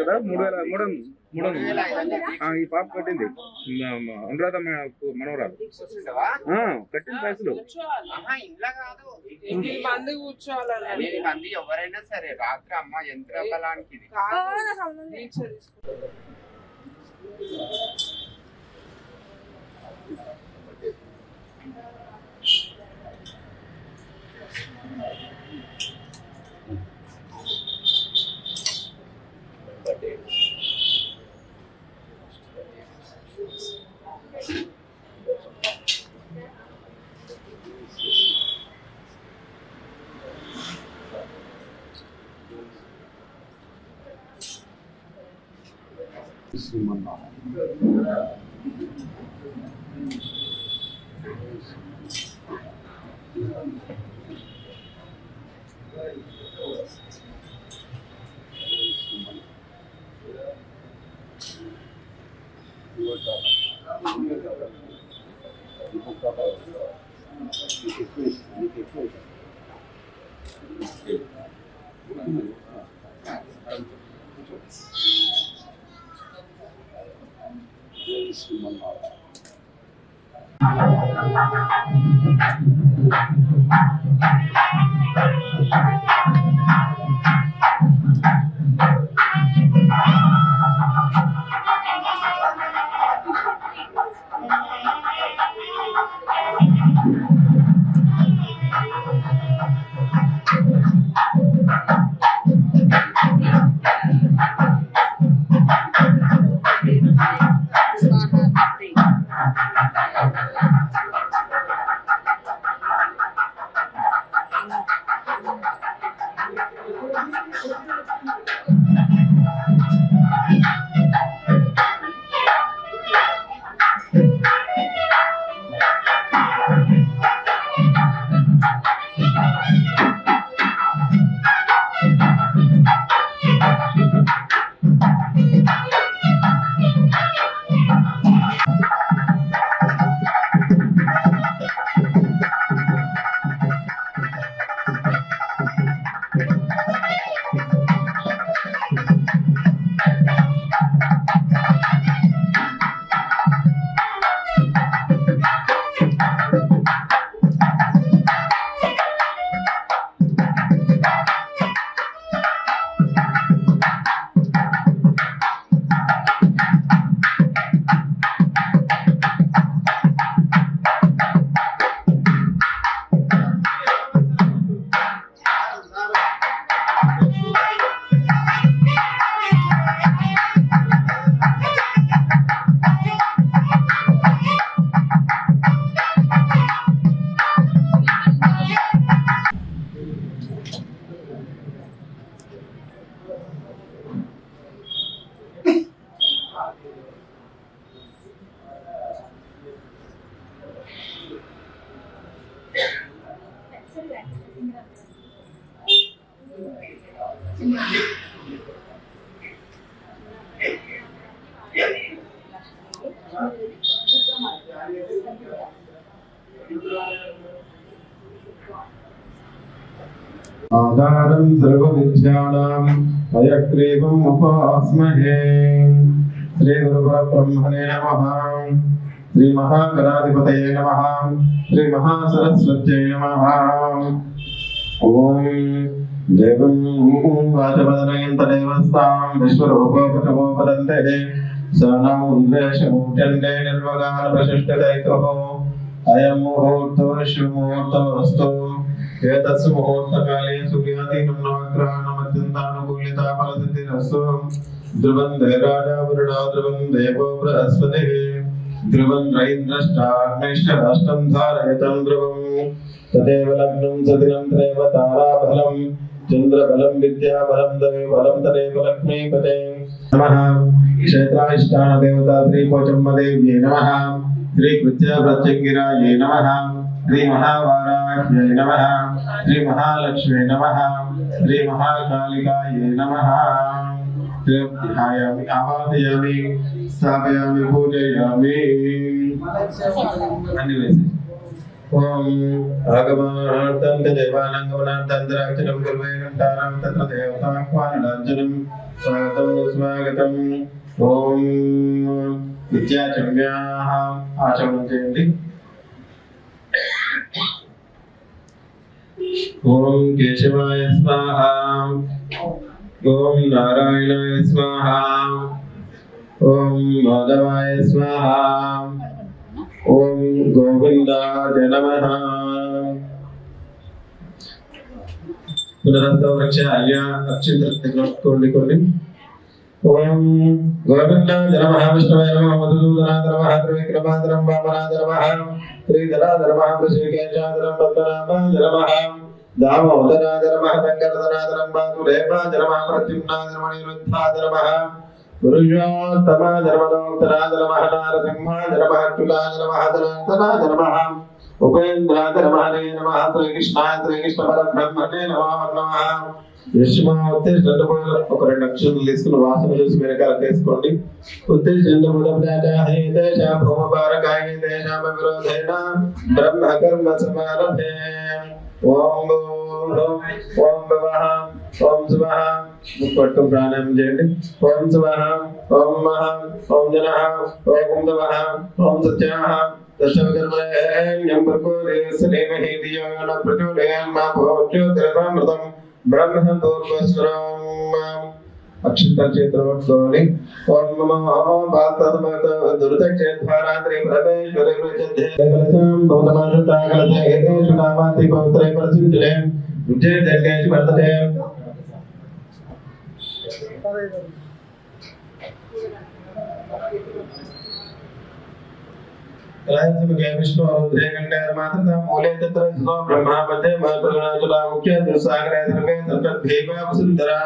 కదా 3,000 ఈ పాప కట్టింది అనురాధ మనవరాలు కట్టిన పైసలు ఎవరైనా సరే రాత్రి అమ్మ యంత్ర బలానికి आधारं सर्वविद्यानां हयग्रीवम् उपास्महे। श्री गुरुपरब्रह्मणे नमः। श्री महागणाधिपतये नमः। श्री महासरस्वत्यै नमः। ओम देवं वाचमदनयन्तदेवस्तां विश्वरूपोपचमोपदन्ते सनमुन्द्रेशमुट्यन्ते निर्वगानप्रशिष्टदैकोः अयं मुहूर्तो शुभमुहूर्तोऽस्तु। एतस्य मुहूर्तकाले सूर्यादीनं नवग्रहाणामत्यन्तानुकूलिता फलसिद्धिरस्तु। ध्रुवं देवराजा वरुणा ध्रुवं देवो बृहस्पतिः ध्रुवं रैन्द्रश्चाग्निश्च धारयतं ध्रुवं तदेव लग्नं सदिनं तदेव ताराबलं चन्द्रबलं विद्याबलं दविबलं तदेव लक्ष्मीपते नमः। क्षेत्राधिष्ठानदेवता श्रीपोचम्मदेव्यै नमः। श्री कृत्यावृत्यङ्गिरायै नमः। श्री महावाराह्यै नमः। श्री महालक्ष्मी नमः। श्री महाकालिकायै नमः। ध्यायामि आवाहयामि स्थापयामि पूजयामि। ओम आगमार्थं देवानां गमनार्थं द्राक्षणं कुर्वे घण्टानां तत्र देवताह्वानाञ्जनं स्वागतं स्वागतं ओम विद्याचर्याः आचमनं చేయండి ओम केशवाय स्वाहा ओम नारायणाय स्वाहा ओम माधवाय स्वाहा ओम गोविंदाय नमः पुनरस्तवृक्षाय अक्षिंद्रकोण्डिकोण्डि ओम गोविंदाय नमः विष्णवे नमः मधुसूदनाय नमः त्रिविक्रमाय नमः वामनाय नमः श्रीधराय नमः ऋषिकेशाय नमः पद्मनाभाय नमः दामोदराय नमः शंकरधराय नमः तुरेवाय नमः प्रद्युम्नाय नमः निरुद्धाय नमः पुरुषोत्तमाय नमः उत्तराय नमः नारसिंहाय नमः अच्युताय नमः धनाय नमः उपेन्द्राय नमः हरे नमः श्रीकृष्णाय श्रीकृष्ण परब्रह्मणे नमः यशमावत्तिष्ठन्तु ఒక రెండు అక్షరాలు తీసుకుని వాసన చూసి వెనకాల వేసుకోండి ఉత్తిష్ఠन्तు ముదపదాయ దేశ భూమపారకాయ దేశామ విరోధేన బ్రహ్మ కర్మ సమారభే ఓం ఓం భవః ఓం శివః ముప్పట్టు ప్రాణాయామం చేయండి ఓం శివః ఓం మహ ఓం జనః ఓం దవః ఓం సత్యః దశవకర్మణ్యం ప్రకోదేశనేమహి ధియో న ప్రచోదయాన్ మా భోజ్యోతిరసామృతం బ్రహ్మ పూర్వస్వరం అక్షంతల చేతులు పట్టుకోవాలి ఓం నమో భారతమత దుర్దక్షేద్వారాత్రి పరమేశ్వరి కృత్యం భౌతమానతాగలతే ఏతేషు నామాతి పవిత్రే ప్రసిద్ధే విజయ జగేష్ వర్తతే विष्णु रुद्रेकंडे मातृ मूले तत्र ब्रह्मा मध्ये मातृगणा मुख्य दुर्सागरे सर्वे सर्वभेवा वसुंधरा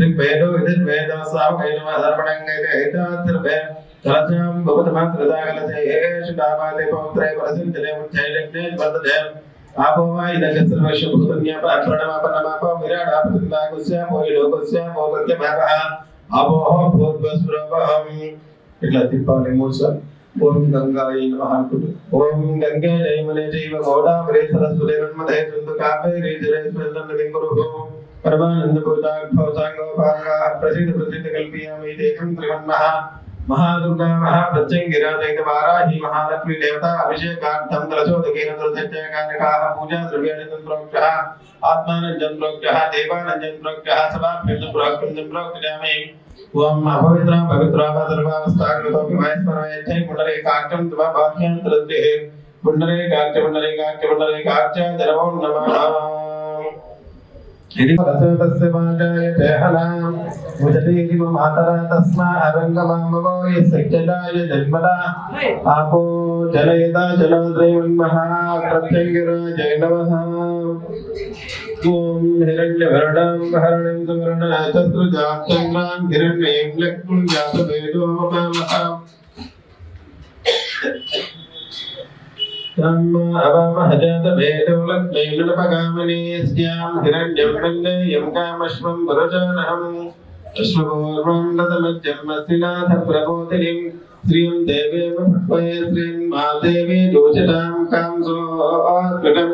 ऋग्वेदो यजुर्वेद सामवेदो अधर्वणंगे एतात्सर्वे तलजां भवतमात्रदागलते येषु नामाते पवित्रे प्रसिद्धे मुच्चैलग्ने वर्तते आपो वा इदं सर्वस्य भूतन्या प्रणमापनमापो विराडापतिन्दाकुस्य मोहिलोकस्य मोदत्यमापः अपोः भूतवस्वरवहम् इట్లా తిప్పాలి మూడుసార్లు ओम गंगायै नमः ओम गंगे जयमुने जैव गोदावरी सरस्वती नर्मदे सिंधु कावेरी जलेस्मिन् सन्निधिं कुरु परमानंद भूताभो सांगोपांगा प्रसिद्ध कल्पयामि देहं त्रिवन्मः महादुर्गा महाप्रत्यंगिरा सहित वाराही महालक्ष्मी देवता अभिषेकार्थं कलशोदकेन दुर्दक्षकानकाः पूजा द्रव्याणि संप्रोक्तः आत्मानंजन प्रोक्तः देवानंजन प्रोक्तः सभाभ्यं प्रोक्तं प्रोक्तयामि ओम अपवित्रं पवित्रं सर्वावस्थाकृतोऽपि महेश्वरयच्छै पुण्डरीकाक्षं तव बाह्यान्तरद्देः पुण्डरीकाक्ष धर्मो नमः यदि तस्य वाचायते हलां मुदतीरिव मातरा तस्मा अरङ्गमामवो यस्यक्षदाय जन्मदा आपो जलयता जलाद्रैवन्मः प्रत्यङ्गिराजय नमः ओम हिरण्यवर्णां हरणं सुवर्णा चतुर्जां चन्द्रां हिरण्यं लक्ष्मीं जातवेदो ममः तम् अवमः जातवेदो लक्ष्मीं नृपगामिनी यस्यां हिरण्यं वन्देयं कामश्वं पुरुषानहम् अश्वपूर्वं ददमज्जन्मस्तिनाथ प्रबोधिनीं श्रीं देवीं भक्वये श्रीं मादेवी जोषितां कांसोऽर्पितम्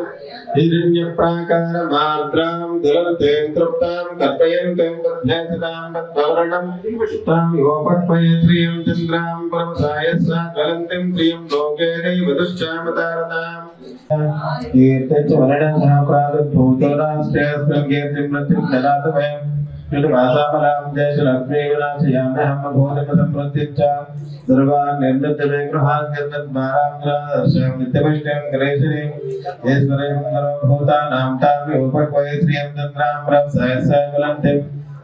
हिरण्यप्राकारमार्द्रां दुरन्तें तृप्तां कल्पयन्तीं तद्भेषजां तद्वर्णं तां योपक्वये श्रियं चन्द्रां परमसाय सा ज्वलन्तीं श्रियं लोके दैवदुश्चामतारताम् कीर्तिश्च वर्णः प्रादुर्भूतो राष्ट्रेऽस्मिन् कीर्तिं मृत्युं ददातु वयं निर्वासामलां देशलक्ष्मीविनाशयाम्यहं भूतिमसंवृत्तिश्च सर्वान् निर्मितमे गृहान् निर्मितमारां नित्यपुष्टिं गणेशिनीं ईश्वरीं सर्वभूतानां तां उपक्वये श्रियं चन्द्रां प्रभसहस्र ज्वलन्तीं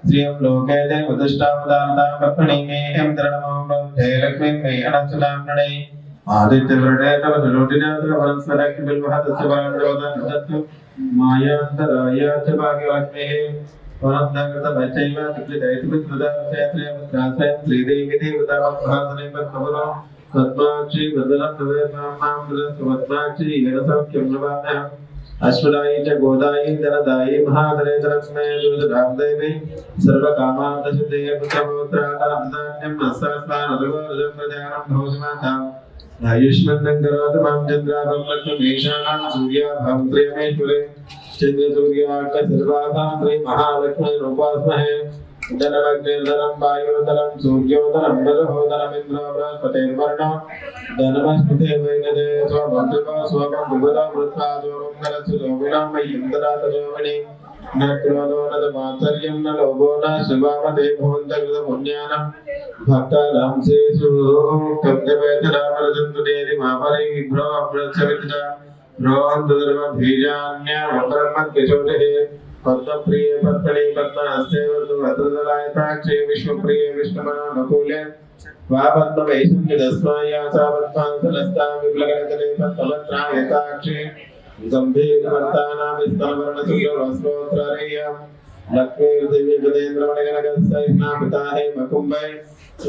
श्रियं लोके दैवदुष्टामदानतां पत्नीमेहं दृढमं जयलक्ष्मीं मे अनन्तुलां नडै आदित्यवर्णे तव जलोटिना तव वनस्पतिबिल्वहतस्य वरन्दोदन्तु मायान्तराय च भाग्यलक्ष्मीः वरन्दगतवचैव तिक्लिदैतुमित्रदास्यत्रयमुद्रासयं श्रीदेवी देवतावद्भासने पद्मवनो पद्माक्षी वदनं तवेमां सुवद्माक्षी येन सौख्यं नवाम्यहम् अश्वदायी च गोदायी धनदायी महाधनेतरस्मै दुर्जधां देवी सर्वकामान्तसिद्धये पुत्रपौत्राणां नस्तास्मानदुर्गोर्जं प्रजानं भवतिमाताम् आयुष्मन्नं करोतु मां चन्द्राभं लक्ष्मीशानां सूर्याभं प्रेमेश्वरे चन्द्रसूर्यार्क सर्वाभां श्री महालक्ष्मी रूपास्महे धनमग्निर्धनं वायुधनं सूर्योधनं बलहोधनमिन्द्रो बृहस्पतिर्वर्णो धनमस्मृते वैनदे स्वभद्रको स्वभद्रभुतो वृत्वा जोमङ्गलसुतो विलामयिन्दरातजोमणि न क्रोधो न मात्सर्यं न लोभो न शुभामते भवन्तकृतपुण्यानं भक्तानां शेषु कब्दवेतनामरजन्तु देति मापरि विभ्रो अप्रच्छविद्या रोहन्तु धर्मभीजान्यामब्रह्मद्विशोषे पद्मप्रिये पद्मनि पद्महस्ते वरदु भद्रदलायताक्षे विश्वप्रिये विष्णुमनोनुकूले वा पद्मवैशम्यदस्माया सा पद्मान्तलस्तां विप्लगणतले पद्मवत्रायताक्षे गंभीरवर्तानां स्तनवर्णशुभ्रवस्त्रोत्तरैयं लक्ष्मीर्दिव्यगजेन्द्रमणिगणगस्सैर्ना पिता हे मकुम्बै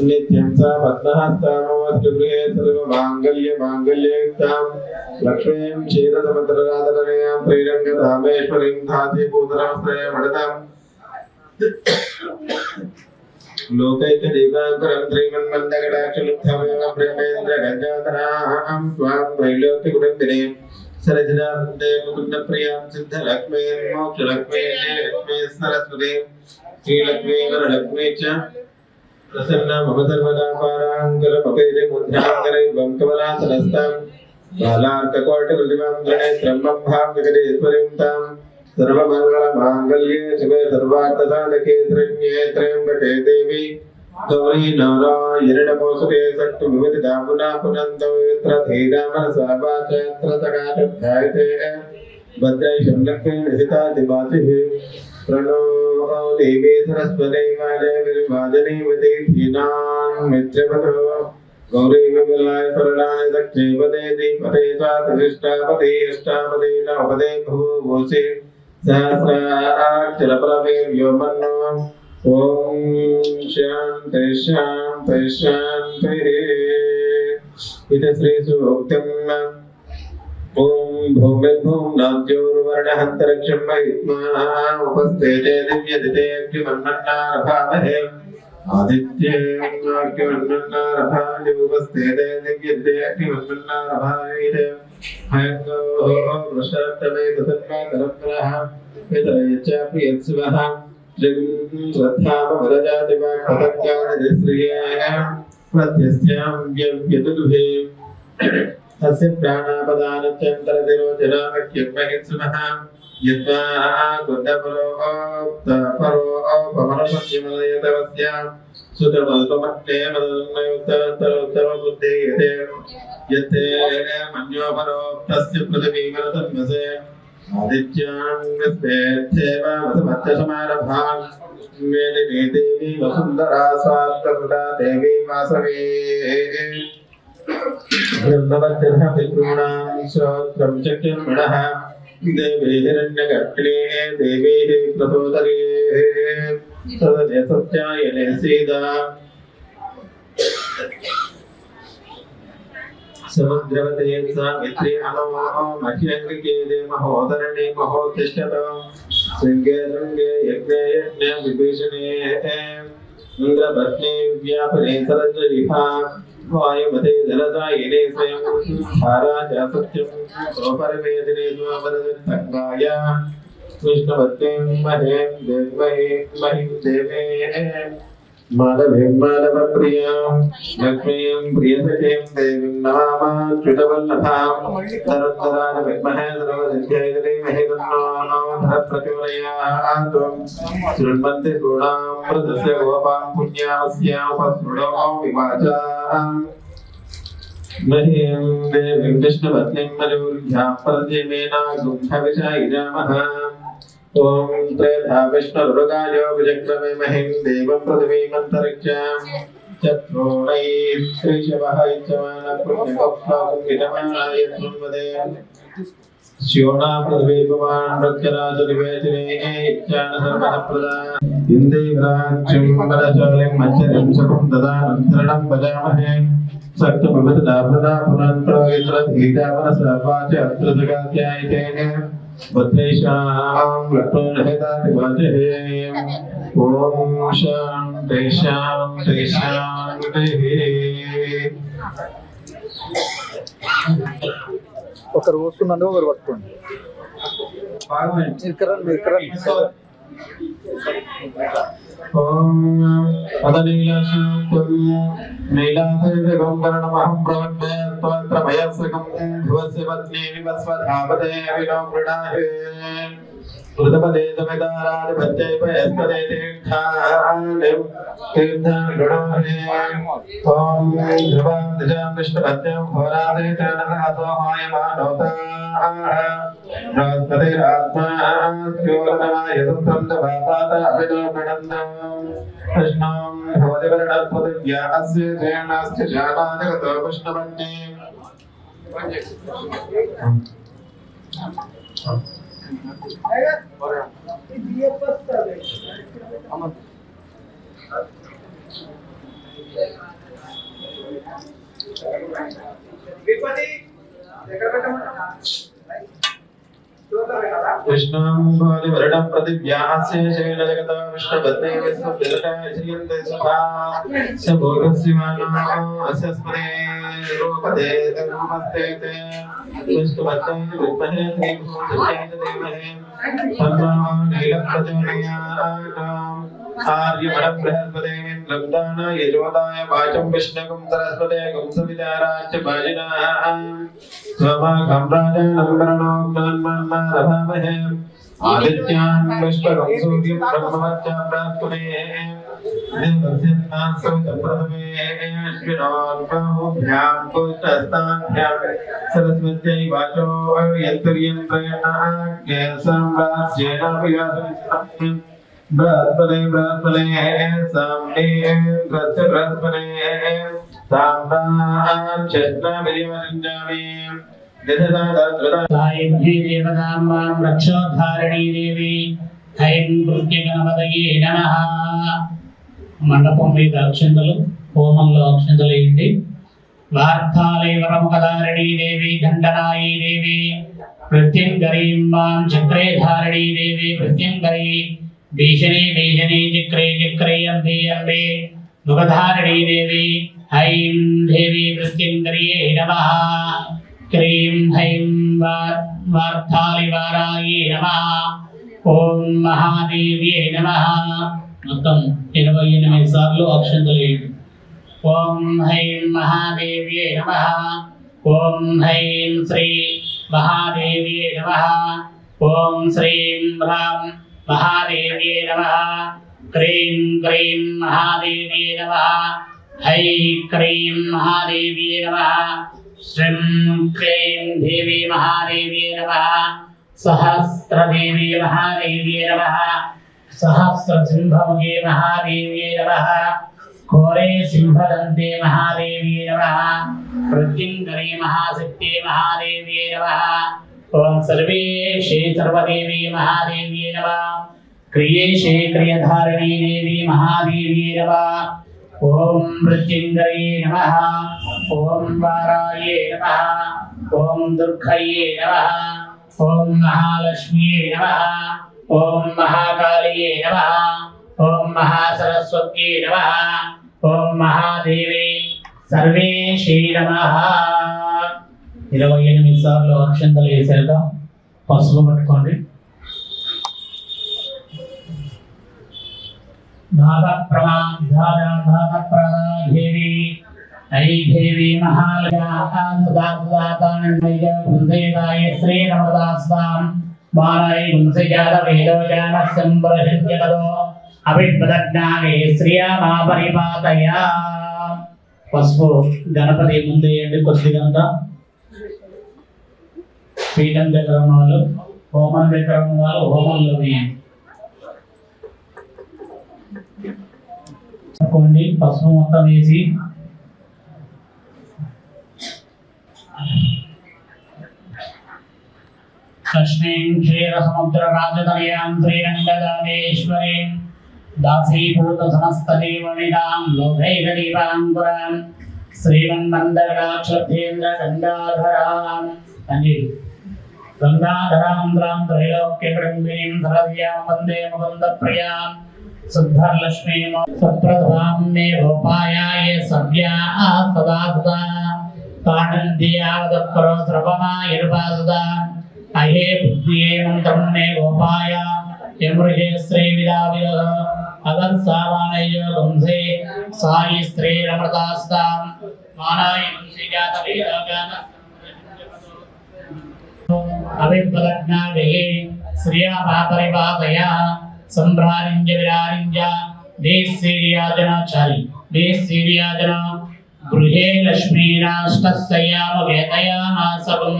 नित्यं सा पद्महस्तामोऽस्तुगृहे सर्वमाङ्गल्यमाङ्गल्ययुक्तां लक्ष्मीं क्षीरसमुद्रराधनयां श्रीरङ्गधामेश्वरीं धाति भूतराश्रयमडताम् लोकैकदीपाङ्कुरं श्रीमन्मन्दगडाक्षलुब्धमेव ब्रह्मेन्द्रगजाधरां त्वां त्रैलोक्यकुटुम्बिनीं सरजनानन्दे मुकुन्दप्रियां सिद्धलक्ष्मीं मोक्षलक्ष्मीं लक्ष्मीं सरस्वतीं श्रीलक्ष्मीं वरलक्ष्मीं च प्रसन्ना मम सर्वदा पाराङ्गलमपेदे मुद्राङ्गलैवं कमलासनस्तां बालार्ककोटिप्रतिमां गणेत्रं भाव्यकरेश्वरीं तां सर्वमङ्गलमाङ्गल्ये शिवे सर्वार्थसाधके शरण्ये त्र्यम्बके देवी गौरी नारायणनमोऽस्तुते शक्तिविविधदा पुनः पुनन्दो यत्र धीरामनसा वाचयत्र सकाशध्यायते भद्रै शम्लक्ष्मी निहितादिवासिः प्रणो देवी सरस्वती वाजे विर्वाजनीवती धीनान् मित्रवधो गौरी विमलाय सरलाय दक्षे पदे दीपदे स्वातिष्ठापदे अष्टापदे नवपदे भूभूषे सहस्राक्षरप्रमेयो मन्नो ओम शांति शांति शांति इति श्री सूक्तम् ओम भूमिर्भूम्नाद्योर्वर्णहन्तरिक्षं महित्मा उपस्थेते दिव्यदिते अग्निमन्मन्नारभामहे आदित्येऽग्निमन्मन्नारभामहे उपस्थेते दिव्यदिते अग्निमन्मन्नारभामहे हयङ्गो वृषात्तमे तन्मातरः पितरयच्चापि यत्सुवः प्रत्यस्यां तस्य प्राणापदानत्यन्तरतिरोचनामख्यन्महित्सुनः यद्वा गुड्डपरोपमनसंयमलयतवस्या सुतमल्पमत्ते मदन्मयुक्तन्तरोत्तमबुद्धेयते यत्ते मन्योपरोक्तस्य पृथिवीवरतन्मसे आदित्याङ्गस्तेत्येव वसुमत्यसमारभान् मेदिनी देवी वसुन्धरा स्वात्तसुधा देवी वासवे ब्रह्मवत्यः पितॄणां श्रोत्रं चक्षुर्मणः देवी हिरण्यगर्भिणे देवी प्रसोदरे सदने सत्यायने सीता समुद्रवते सावित्री अनो मह्यङ्गिके दे महोदरणे महोत्तिष्ठतो शृङ्गे शृङ्गे यज्ञे यज्ञे विभीषणे इन्द्रपत्नी व्यापने सरस्वतीहा वायुमते जलदायिने स्वयं धाराजा सत्यं सोपरमेदिने स्वमरदत्तङ्गाय विष्णुपत्नीं महें देवमहीं देवे माधवीं माधवप्रियां लक्ष्मीं प्रियसखीं देवीं नमामच्युतवल्लभां तरन्तरान् विद्महे सर्वसिद्ध्यै धीमहि तन्नो प्रचोदयात् शृण्वन्ति गुणामृतस्य गोपां पुण्यास्यापसृणो विवाचां महीं देवीं विष्णुपत्नीं मयूर्ध्यां प्रतिमेना गुंठविषायिजामः ओम त्रेधा विष्णुरुगायो विचक्रमे महिं देवं पृथिवीमन्तरिक्षां चत्रोणैस्त्रिशवः इच्छमानपुण्यकप्लाकुङ्कितमानाय शृण्वते स्योना पृथिवी भवान् प्रत्यराजनिवेदिने इच्छान सर्वप्रदा इन्देवराक्षं वरचालिं मच्छरिं सुखं ददानन्तरणं भजामहे सक्तमविददा प्रदा पुनन्तो यत्र धीरावनसा वाच अत्र जगात्यायितेन भद्रेशां लक्ष्मणहेतादिवाचहे ओम शांति शांति शांति ఒకరు వస్తున్నారు ఒకరు పట్టుకోండి మీరు కరండి ఓం అదనీలశూత్యం నీలాసేవికం కరణమహం ప్రవద్మే స్తోత్ర భయస్సుకం భువస్య పత్నీ వివస్వధాపతే వినో మృడాహే మృతపదే సమిదారాధిపత్యై పయస్తదే తీర్థానిం తీర్థానుగుణాహే ఓం ధ్రువం దిజాం విష్ణుపత్యం హోరాదే తేనసహతో మాయమానోతాః బృహస్పతిరాత్మా స్యోరతమాయ సుత్రం దవాపాత అభినోగణందం కృష్ణం భోజవర్ణత్పదివ్యా అస్య జయనాస్య జానాజగతో విష్ణుపత్ని कृष्णं भोजवर्णं प्रतिव्यास्य शैल जगता विष्णुपत्नी विष्णुपितृकायश्रियन्ते सुखा स भोगस्यमानो अस्य स्मरे रूपदे धर्मस्ते ते विष्णुपत्नी विद्महे श्रीभूतये देवहे तन्नो नीलप्रचोदयात् आर्यमणं बृहस्पतिमिन्द्रं दान यजोदाय वाचं विष्णुगं सरस्वते गं सविताराच्च भाजिनः स्वमाघं राजानं वरणोऽग्नान्मन्मारभामहे आदित्यान् विश्वगं सूर्यं ब्रह्मवच्च प्राप्तुमे देवस्यन्नासौतप्रथमे अश्विनान् बाहुभ्यां पुष्टस्ताभ्यां सरस्वत्यै वाचो यन्तर्यन्त्रेण आज्ञे साम्राज्येन विगासं बृहस्पते बृहस्पते साम्ने ग्रस्य बृहस्पते साम्राज्यस्ना विजयवञ्जामि सायुज्ये देवताम्बां रक्षोद्धारिणी देवी ऐं నృత్యగణపతయే నమః. మండపం మీద అక్షంతలు, హోమంలో అక్షంతలు వేయండి. వార్తాలయ వరముఖధారిణీ దేవి దండనాయీ దేవి ప్రత్యంగరీం మాం చక్రే ధారిణీ దేవి ప్రత్యంగరీ భీషణీ భీషణీ చక్రే చక్రే అంబే అంబే ముఖధారిణీ దేవి ఐం దేవి ప్రత్యంగర్యే నమః. క్రీం హైం వార్తాళివారాయే నమః. ఓం మహాదేవ్యే నమః. మొత్తం 28 సార్లు అక్షంతలు వేయండి. ఓం హైం మహాదేవ్యే నమః. ఓం హైం శ్రీ మహాదేవ్యే నమః. ఓం శ్రీం హ్రాం మహాదేవ్యే నమః. క్రీం క్రీం మహాదేవ్యే నమః. హై క్రీం మహాదేవ్యే నమః. శ్రీం క్లీం దేవి మహాదేవ్యే నమః. सहस्रदेवी महादेव्ये नमः. सहस्रसिंहमुखे महादेव्ये नमः. घोरे सिंहदन्ते महादेव्ये नमः. प्रत्यङ्करे महाशक्ते महादेव्ये नमः. ओम सर्वेशे सर्वदेवी महादेव्ये नमः. क्रियेशे क्रियधारिणी देवी महादेव्ये नमः. ओम प्रत्यङ्करे नमः. ओम वाराये नमः. ओम दुर्गये नमः. ओम महालक्ष्मी नमः. ओम महाकाली नमः. ओम महासरस्वती नमः. ओम महादेवी सर्वेशे नमः. 28 సార్లు అక్షంతలు వేసాక పసుపు పట్టుకోండి. భాగప్రదాదేవి ఐ దేవి మహాలయాయ శ్రీ నమదాస్తాం మానై గుంసజాతవేదోజానస్యంబరహ్యకదో అవిద్వదజ్ఞానే శ్రియమా పరిపాతయ. పసుపు గణపతి ముందేయండి కొద్దిగంతా. పీఠం దగ్గర ఉన్న వాళ్ళు, హోమం దగ్గర ఉన్న వాళ్ళు హోమంలో వేయండి. పసుపు మొత్తం వేసి లక్ష్మీం క్షీర సముద్ర రాజతనయాం శ్రీరంగదామేశ్వరీం దాసీభూత సమస్త దేవనిదాం లోకైకదీపాంకురాం శ్రీమన్మందరగాక్షేంద్ర గంగాధరాం అని గంగాధరాంధ్రాం త్రైలోక్యకృంభిణీం సరస్యాం వందే ముకుంద ప్రియాం शुद्धलक्ष्मीं सप्रधाम मे गोपायाय सव्या सदा सदा कानन्दियावदप्रो श्रवमा यर्वासदा अहे बुद्धिये मन्त्रं मे गोपाय यमृजे श्रीविदाविदः अगस्सावानयो गुंसे साई स्त्री रमृतास्तां मानाय गुंसे जात वेदागान अविप्लग्नाभिः श्रिया पापरिपातया संभ्रारिञ्ज विरारिञ्ज देशीर्याजनाचारि देशीर्याजना गृहे लक्ष्मीराष्टस्याम वेदयामासవం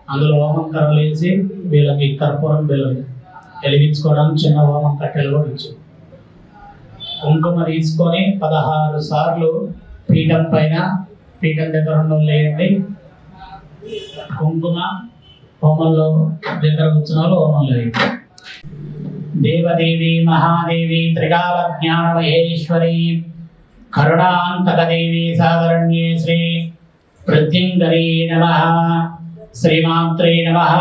అందులో హోమం కర్రలేసి వీళ్ళకి కర్పూరం బెల్లం వెలిగించుకోవడానికి చిన్న హోమం కట్టెలు కూడా ఇచ్చారు. కుంకుమ తీసుకొని 16 సార్లు పీఠం పైన పీఠం దగ్గర ఉండలేయండి. కుంకుమ హోమంలో దగ్గర కూర్చున్న వాళ్ళు హోమంలో వేయండి. దేవదేవి మహాదేవి త్రికాల జ్ఞాన మహేశ్వరి కరుణాంతకదేవి సాగరణ్యే శ్రీ ప్రత్యంగరీ నమః శ్రీమాత్రే నమః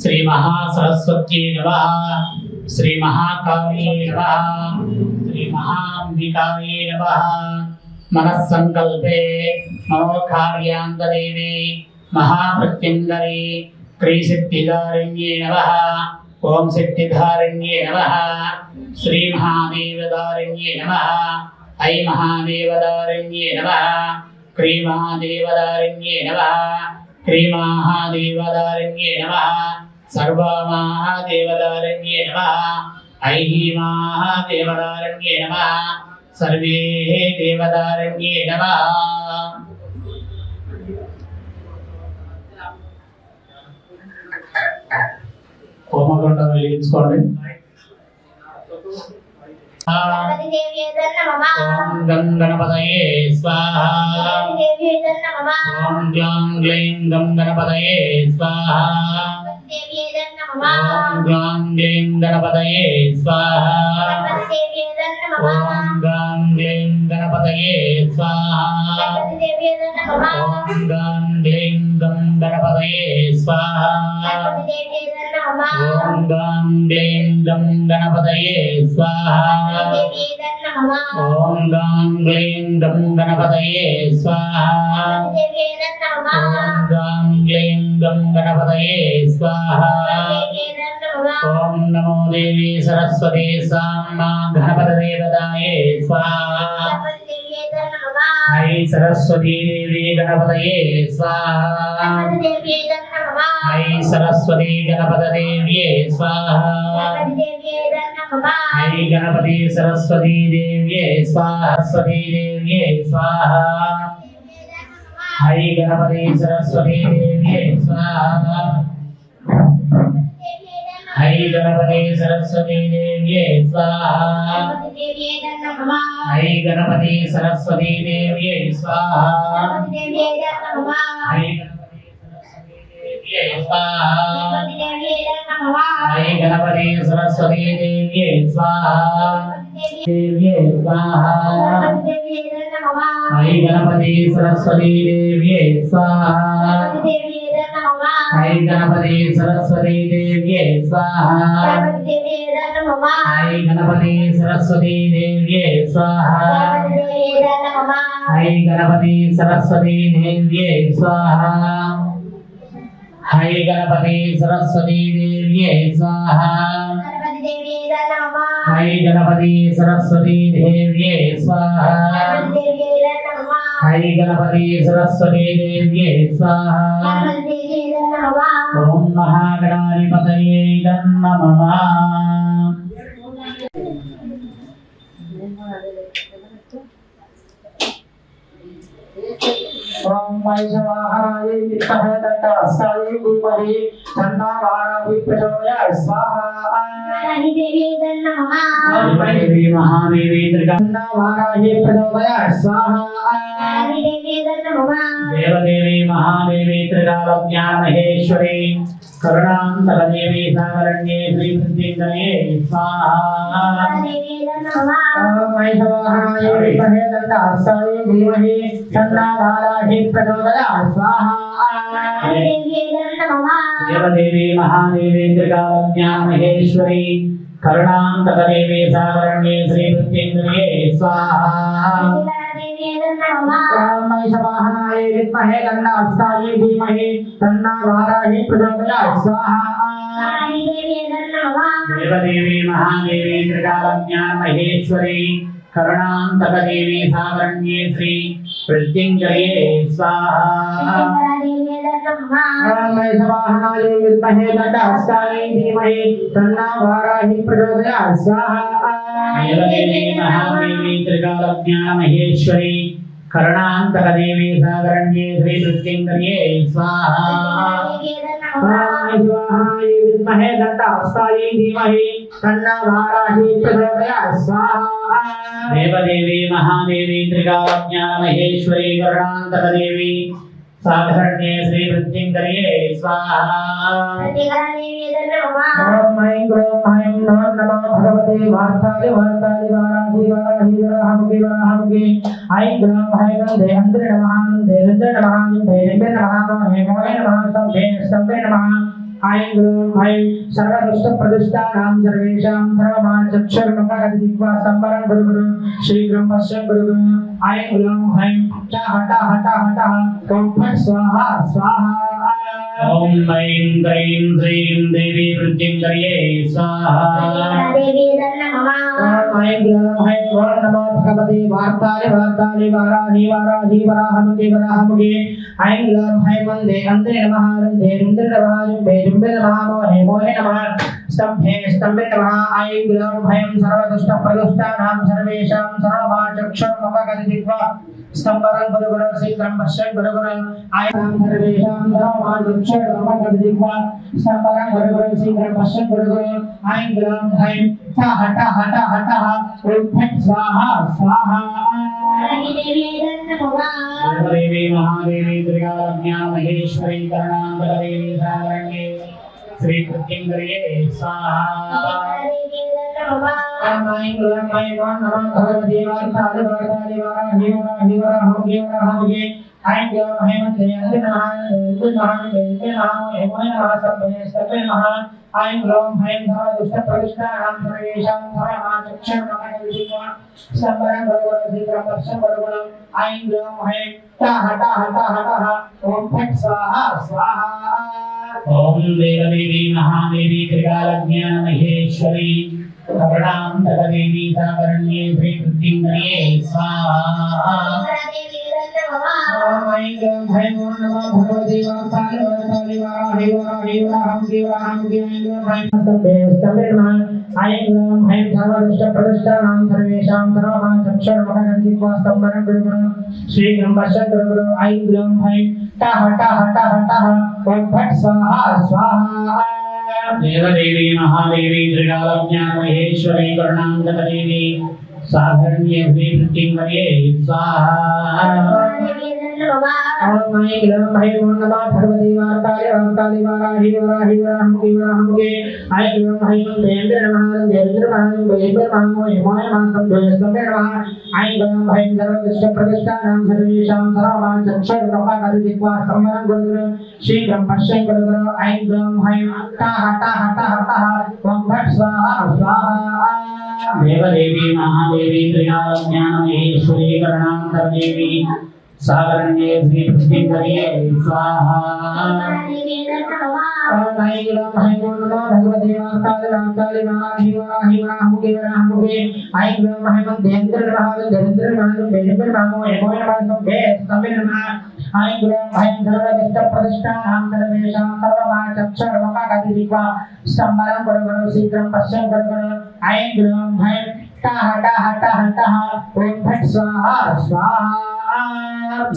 శ్రీ మహాసరస్వత్యై నమః శ్రీ మహాకాళీ నమః శ్రీ మహాంబికాయై నమః మనస్సంకల్పే మనోకార్యాంతదేవి మహాప్రత్యంగరీ క్రీసిద్ధిదారిణ్యే నమః ఓం సిద్ధిదారిణ్యే నమః శ్రీ మహాదేవదారిణ్యే నమః ఐ మహాదేవదారిణ్యే నమః క్రీ మహాదేవదారిణ్యే నమః క్రీ మహాదేవదారిణ్యే నమః సర్వ మహాదేవదారిణ్యే నమః ఐ మహాదేవదారిణ్యే నమః సర్వే దేవదారిణ్యే నమః. హోమగుండం వెలిగించుకోండి. ఓం గం గణపతయే స్వాహా ఓం గ్లాం గ్లైం గం గణపతయే స్వాహా ఓం గ్లాం గ్లైం గణపతయే స్వాహా ఓం గ్లాం గ్లైం గణపతయే స్వాహా ఓం గ్లాం గ్లైం గం గణపతయే స్వాహా ఓం గ్లాం గ్లైం గం గణపతయే స్వాహా ఓం గ్లాం గ్లైం గం గణపతయే స్వాహా ఓం గ్లాం గ్లైం గం గణపతయే స్వాహా ఓం నమో దేవి సరస్వతి సామ్మా గణపతి దేవతాయే స్వాహా ఐ సరస్వతీ దేవి గణపతయే స్వాహా ఐ సరస్వతీ గణపతి దేవ్యే స్వాహా ఐ గణపతి సరస్వతీ దేవ్యే స్వాహా సరస్వతీ దేవ్యే స్వాహా ఐ గణపతి సరస్వతీ దేవ్యే స్వాహా ఐ గణపతి సరస్వతీ దేవ్యే స్వాహా ఐ గణపతి సరస్వతీ దేవ్యే స్వాహా ఐ ఐ గణపతి సరస్వతీ దేవ్యే స్వాహా దేవ్యే స్వాహా ఐ గణపతి సరస్వతీ దేవ్యే స్వాహా ఐ గణపతి సరస్వతీ దేవ్యే స్వాహా ఐ గణపతి సరస్వతీ దేవ్యే స్వాహా ఐ గణపతి సరస్వతీ దేవ్యే స్వాహా ఐ గణపతి సరస్వతీ దేవ్యే స్వాహా ఐ గణపతి సరస్వతీ దేవ్యే స్వాహా ఐ గణపతి సరస్వతీ దేవ్యే స్వాహా ఓం మహాగణాధిపతయే నమః. ఓం వైశవాహరాయ విద్మహే దండాస్తాయ ధీమహి తన్నో వారాహి ప్రచోదయాత్ స్వాహా. దేవి మహాదేవి తన్నో వారాహి ప్రచోదయాత్ స్వాహా. దేవదేవి మహాదేవి త్రికాల జ్ఞాన మహేశ్వరి కరుణాంతకదేవి సాగరణ్యే శ్రీ ప్రత్యంగరే స్వాహా. ఓం వైశవాహరాయ విద్మహే దండాస్తాయ ధీమహి తన్నో వారాహి ప్రచోదయాత్ స్వాహా. దేవదేవి మహాదేవి త్రికాల జ్ఞాన మహేశ్వరి కరుణాంతకదేవి సాగరణ్యే శ్రీ ప్రత్యంగరే స్వాహా. ఓం వైశవాహరాయ విద్మహే దండాస్తాయ ధీమహి తన్నో వారాహి ప్రచోదయాత్ స్వాహా. देवदेवी महादेवी त्रिकालज्ञानमहेश्वरी करुणान्तकदेवी सावरण्ये श्री प्रत्यङ्करे स्वाहा वाहनाय विद्महे दण्डहस्ताय धीमहि तन्नो वाराहि प्रचोदयात् स्वाहा देवदेवी महादेवी त्रिकालज्ञानमहेश्वरी करुणान्तकदेवी सावरण्ये श्री प्रत्यङ्करे स्वाहा वाहनाय विद्महे दण्डहस्ताय धीमहि तन्नो वाराहि प्रचोदयात् स्वाहा देवदेवी महादेवी त्रिकालज्ञानमहेश्वरी करुणान्तकदेवी साधरण्ये श्री प्रत्यङ्करे स्वाहा ओम ऐं ग्लौं ऐं नमो भगवते वार्ताले वार्ताले वाराहि वाराहि वराहमुखे वराहमुखे ऐं ग्लौं ऐं वन्दे हन्त्रे नमः देवेन्द्रे नमः देवेन्द्रे नमः हेमोहे नमः स्तम्भे नमः ऐं ग्लौं ऐं सर्वदुष्टप्रदुष्टानां सर्वेषां सर्वमाचक्षुर्मुखगतिदिक्वा सम्बरं गुरुगुरु शीघ्रं पश्यन् गुरुगुरु ऐं ग्लौं ऐं च हट हट हटः ॐ फट् स्वाहा स्वाहा ॐ ऐं ह्रीं श्रीं देवी प्रत्यङ्करे स्वाहा ओम ऐं ग्लौं ऐं ओं नमो भगवते वार्ताले वार्ताले वाराहि वाराहि वराहमुखे वराहमुखे ऐं ग्लौं ऐं वन्दे हन्त्रे नमः देवेन्द्रे नमः जुम्बे नमः मोहे नमः स्तम्भे नमः ऐं ग्लौं ऐं सर्वदुष्टप्रदुष्टानां सर्वेषां सर्वमाचक्षुर्मुखगतिदिक्वा स्तम्भरं गुरुगुरु शीघ्रं पश्यन् गुरुगुरु ऐं सर्वेषां सर्वमाचक्षुर्मुखगतिदिक्वा स्तम्भरं गुरुगुरु शीघ्रं पश्यन् गुरुगुरु ऐं ग्लौं ऐं च हट हट हटः ॐ फट् स्वाहा स्वाहा देवदेवी महादेवी त्रिकालज्ञानमहेश्वरी करुणान्तकदेवी सावरण्ये श्री प्रत्यङ्करे स्वाहा ओम ऐं ग्लौं ऐं ओं नमो भगवते वार्ताले वार्ताले वाराहि वाराहि वराहमुखे वराहमुखे ऐं ग्लौं ऐं वन्दे हन्त्रे नमः देवेन्द्रे नमः हेमोहे नमः स्तम्भे नमः ऐं ग्लौं ऐं सर्वदुष्टप्रदुष्टानां सर्वेषां सर्वमाचक्षुर्मुखगतिदिक्वा स्तम्भरं गुरुगुरु शीघ्रं पश्यन् गुरुगुरु ऐं ग्लौं ऐं च हट हट हटः ॐ फट् स्वाहा स्वाहा ॐ देवदेवी महादेवी त्रिकालज्ञानमहेश्वरी करुणान्तकदेवी सावरण्ये श्री प्रत्यङ्करे स्वाहा ओम ऐं ग्लौं ऐं ओं नमो भगवते वार्ताले वार्ताले वाराहि वाराहि वराहमुखे वराहमुखे ऐं ग्लौं ऐं स्तम्भे नमः ऐं ग्लौं ऐं सर्वदुष्टप्रदुष्टानां सर्वेषां सर्वमाचक्षुर्मुखगतिदिक्वा स्तम्भरं गुरुगुरु शीघ्रं पश्यन् गुरुगुरु ऐं ग्लौं ऐं ट हट हट हटः ॐ फट् स्वाहा स्वाहा देवदेवी महादेवी त्रिकालज्ञानमहेश्वरी करुणान्तकदेवी साधरण्ये श्री प्रत्यङ्करे स्वाहा ओम ऐं ग्लौं ऐं ओं नमो भगवते वार्ताले वार्ताले वाराहि वाराहि वराहमुखे वराहमुखे ऐं ग्लौं ऐं वन्दे हन्त्रे नमः देवेन्द्रे नमः देवेन्द्रे नमः हेमोहे नमः स्तम्भे नमः ऐं ग्लौं ऐं सर्वदुष्टप्रदुष्टानां सर्वेषां सर्वमाचक्षुर्मुखगतिदिक्वा स्तम्भरं गुरुगुरु शीघ्रं पश्यन् गुरुगुरु ऐं ग्लौं ऐं ट हट हट हटः ॐ फट् स्वाहा स्वाहा देवदेवी महादेवी त्रिकालज्ञानमहेश्वरी करुणान्तकदेवी सावरण्ये श्री प्रत्यङ्करे स्वाहा ओम ऐं ग्लौं ऐं ओं नमो भगवते वार्ताले वार्ताले वाराहि वाराहि वराहमुखे वराहमुखे ऐं ग्लौं ऐं वन्दे हन्त्रे नमः देवेन्द्रे नमः देवेन्द्रे नमः हेमोहे नमः स्तम्भे नमः ऐं ग्लौं ऐं सर्वदुष्टप्रदुष्टानां सर्वेषां सर्वमाचक्षुर्मुखगतिदिक्वा स्तम्भरं गुरुगुरु शीघ्रं पश्यन् गुरुगुरु ऐं ग्लौं ऐं ट हट हट हटः ॐ फट् स्वाहा स्वाहा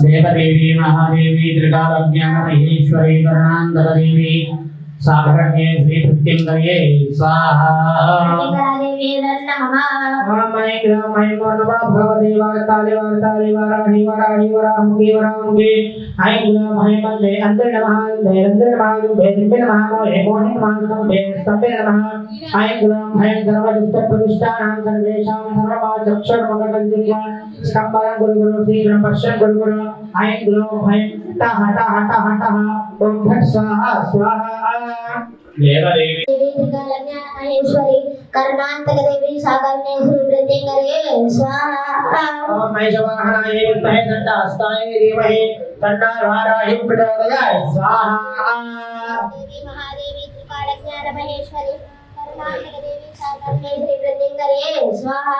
देवदेवी महादेवी त्रिकालज्ञानमहेश्वरी करुणान्तकदेवी साधरण्ये श्री प्रत्यङ्करे स्वाहा ओम ऐं ग्लौं ऐं ओं नमो भगवते वार्ताले वार्ताले वाराहि वाराहि वराहमुखे वराहमुखे ऐं ग्लौं ऐं वन्दे हन्त्रे नमः देवेन्द्रे नमः देवेन्द्रे नमः हेमोहे नमः स्तम्भे नमः ऐं ग्लौं ऐं सर्वदुष्टप्रदुष्टानां सर्वेषां सर्वमाचक्षुर्मुखगतिदिक्वा स्तम्भरं गुरुगुरु शीघ्रं पश्यन् गुरुगुरु ऐं ग्लौं ऐं ट हट हट हटः ॐ फट् स्वाहा स्वाहा देवदेवी त्रिकालज्ञानमहेश्वरी करुणान्तकदेवी सावरण्ये श्री प्रत्यङ्करे स्वाहा ओम ऐं वाहनाय विद्महे दण्डहस्ताय धीमहि तन्नो वाराहि प्रचोदयात् स्वाहा देवी महादेवी त्रिकालज्ञानमहेश्वरी कर्णाटकदेवी साकर्णे श्रीवृद्धिङ्करे स्वाहा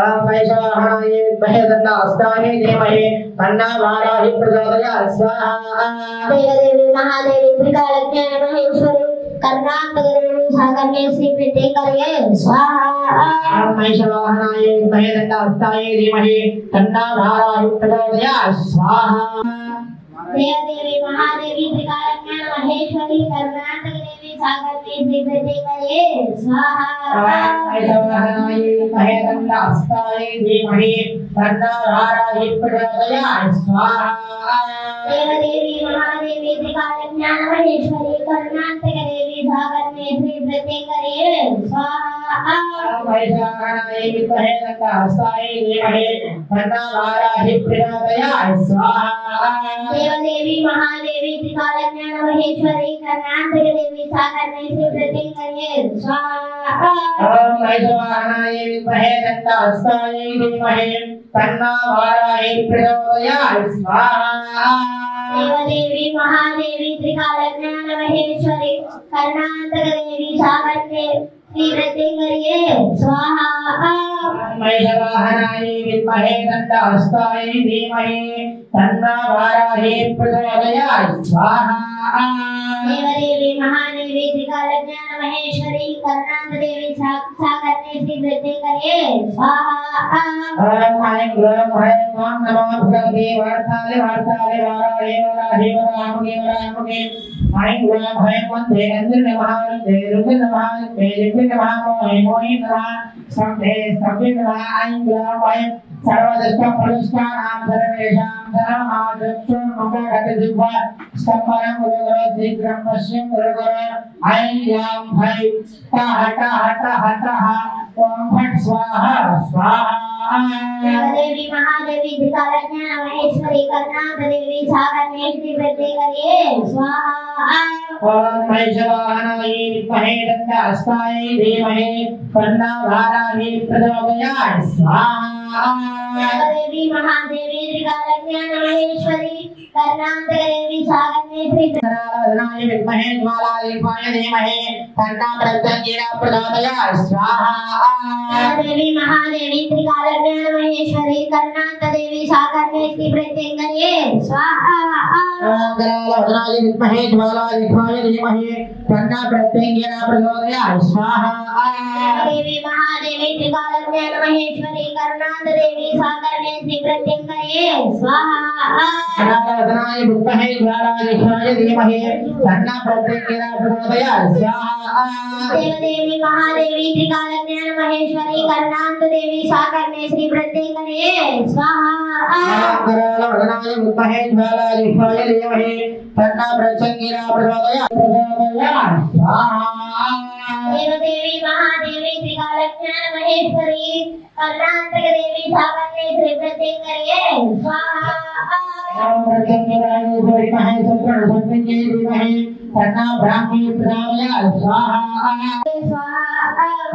ओम वैश्वाहाय विद्महे दण्डास्ताय धीमहि तन्नो वाराहि प्रचोदयात् स्वाहा देवदेवी महादेवी त्रिकालज्ञ महेश्वरी कर्णाटकदेवी साकर्णे श्रीवृद्धिङ्करे स्वाहा ओम वैश्वाहाय विद्महे दण्डास्ताय धीमहि तन्नो वाराहि प्रचोदयात् स्वाहा देवदेवी महादेवी त्रिकालज्ञ महेश्वरी कर्णाटक देवी सागर में श्रीवृद्धिङ्करे स्वाहा वैश्वाहाय विद्महे दण्डास्ताय धीमहि तन्नो वाराहि प्रचोदयात् स्वाहा देवदेवी महादेवी त्रिकालज्ञ महेश्वरी कर्णाटक देवी सागर में श्रीवृद्धिङ्करे स्वाहा वैश्वाहाय विद्महे दण्डास्ताय धीमहि तन्नो वाराहि प्रचोदयात् स्वाहा देवदेवी महादेवी त्रिकालज्ञ महेश्वरी कर्णाटक देवी सागर में श्रीवृद्धिङ्करे स्वाहा ओम वैश्वाहाय विद्महे दण्डास्ताय धीमहि तन्नो वाराहि प्रचोदयात् स्वाहा देवदेवी महादेवी त्रिकालज्ञ महेश्वरी कर्णाटक देवी सागर में श्रीवृद्धिङ्करे स्वाहा वैश्वाहाय विद्महे दण्डास्ताय धीमहि तन्नो वाराहि प्रचोदयात् स्वाहा देवदेवी महादेवी त्रिकालज्ञ महेश्वरी कर्णाटक देवी सागर में श्रीवृद्धिङ्करे स्वाहा ओम ऐं ग्लौं हैं ओम नमो भगवते वार्ताले वार्ताले वाराहे वाराहे वरामुगे वरामुगे ऐं ग्लौं हैं वन्दे इन्द्र नमः वन्दे रुद्र नमः वन्दे ऋग्वे नमः मोहि मोहि नमः सभ्ये सभ्ये नमः ऐं ग्लौं हैं सर्वदुष्टफलुष्टानां सर्वेषां धर्मादक्षो मङ्गलगतिजिह्वा स्तम्भनं गुरुगुरो शीघ्रं पश्यं गुरुगुरो ऐं ग्लौं हैं टः टः टः टः ओम फट् स्वाहा स्वाहा देवदेवी महादेवी त्रिकालज्ञ महेश्वरी कर्णाटक देवी सागर में श्रीवृद्धिङ्करे स्वाहा ओम वैश्वाहाय विद्महे दण्डास्ताय धीमहि तन्नो वाराहि प्रचोदयात् स्वाहा देवदेवी महादेवी त्रिकालज्ञ महेश्वरी कर्णाटक देवी सागर में श्रीधराय विद्महे ज्वालालिपाय धीमहि तन्नो प्रत्यङ्गिरा प्रचोदयात् स्वाहा देवी महादेवी त्रिकालज्ञ महेश्वरी कर्णाटक देवी सागर में श्रीवृद्धिङ्करे स्वाहा ओम गणाय विद्महे ज्वालालिपाय धीमहि तन्नो प्रत्यङ्गिरा प्रचोदयात् स्वाहा देवी महादेवी त्रिकालज्ञ महेश्वरी कर्णाटक देवी सागर में श्रीवृद्धिङ्करे स्वाहा गणाय विद्महे ज्वालालिपाय धीमहि तन्नो प्रत्यङ्गिरा प्रचोदयात् स्वाहा देवदेवी महादेवी त्रिकालज्ञ महेश्वरी कर्णाटक देवी सागर में श्रीवृद्धिङ्करे स्वाहा गणाय विद्महे ज्वालालिपाय धीमहि तन्नो प्रत्यङ्गिरा प्रचोदयात् स्वाहा देवदेवी महादेवी त्रिकालज्ञ महेश्वरी कर्णाटक देवी सागर में श्रीवृद्धिङ्करे स्वाहा ओम प्रत्यङ्गिराय विद्महे सत्कर्षज्ञे धीमहि तन्नो ब्राह्मी प्रचोदयात् स्वाहा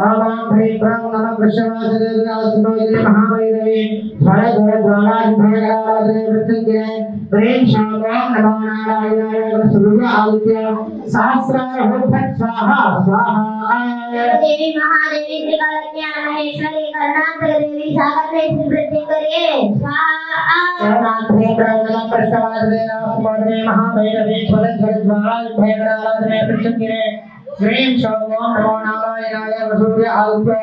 ओम ह्रीं क्लीं नमः कृष्णवासुदेवाय महाभैरवे भय भय द्वाराधिभयगणाधरे प्रत्यङ्गिरे ह्रीं शां नमो नारायणाय सूर्य आदित्य सहस्रार भूभत् स्वाहा स्वाहा देवी महादेवी त्रिकालज्ञ महेश्वरी कर्णाटक देवी सागर में श्रीवृद्धिङ्करे स्वाहा ओम ह्रीं क्लीं नमः कृष्णवासुदेवाय महाभैरवे भय भय द्वाराधिभयगणाधरे प्रत्यङ्गिरे ह्रीं शां नमो नारायणाय सूर्य आदित्य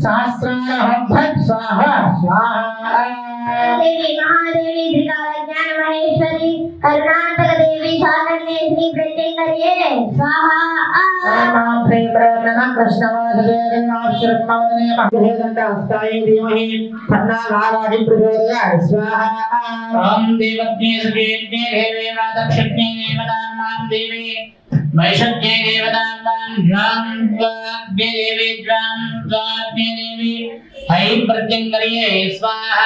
सहस्रार भूभत् स्वाहा स्वाहा देवी महादेवी त्रिकालज्ञ महेश्वरी कर्णाटक देवी सागर में श्रीवृद्धिङ्करे स्वाहा ओम ह्रीं क्लीं नमः कृष्णवासुदेवाय महाभैरवे धीमहि तन्नो वाराहि प्रचोदयात् स्वाहा ओम देवज्ञे सुज्ञे देवे मातक्षज्ञे देवतानां देवी वैशज्ञे देवतानां ज्वां ज्वाग्ञे देवी ज्वां ज्वाग्ञे देवी ऐं प्रत्यङ्गिरे स्वाहा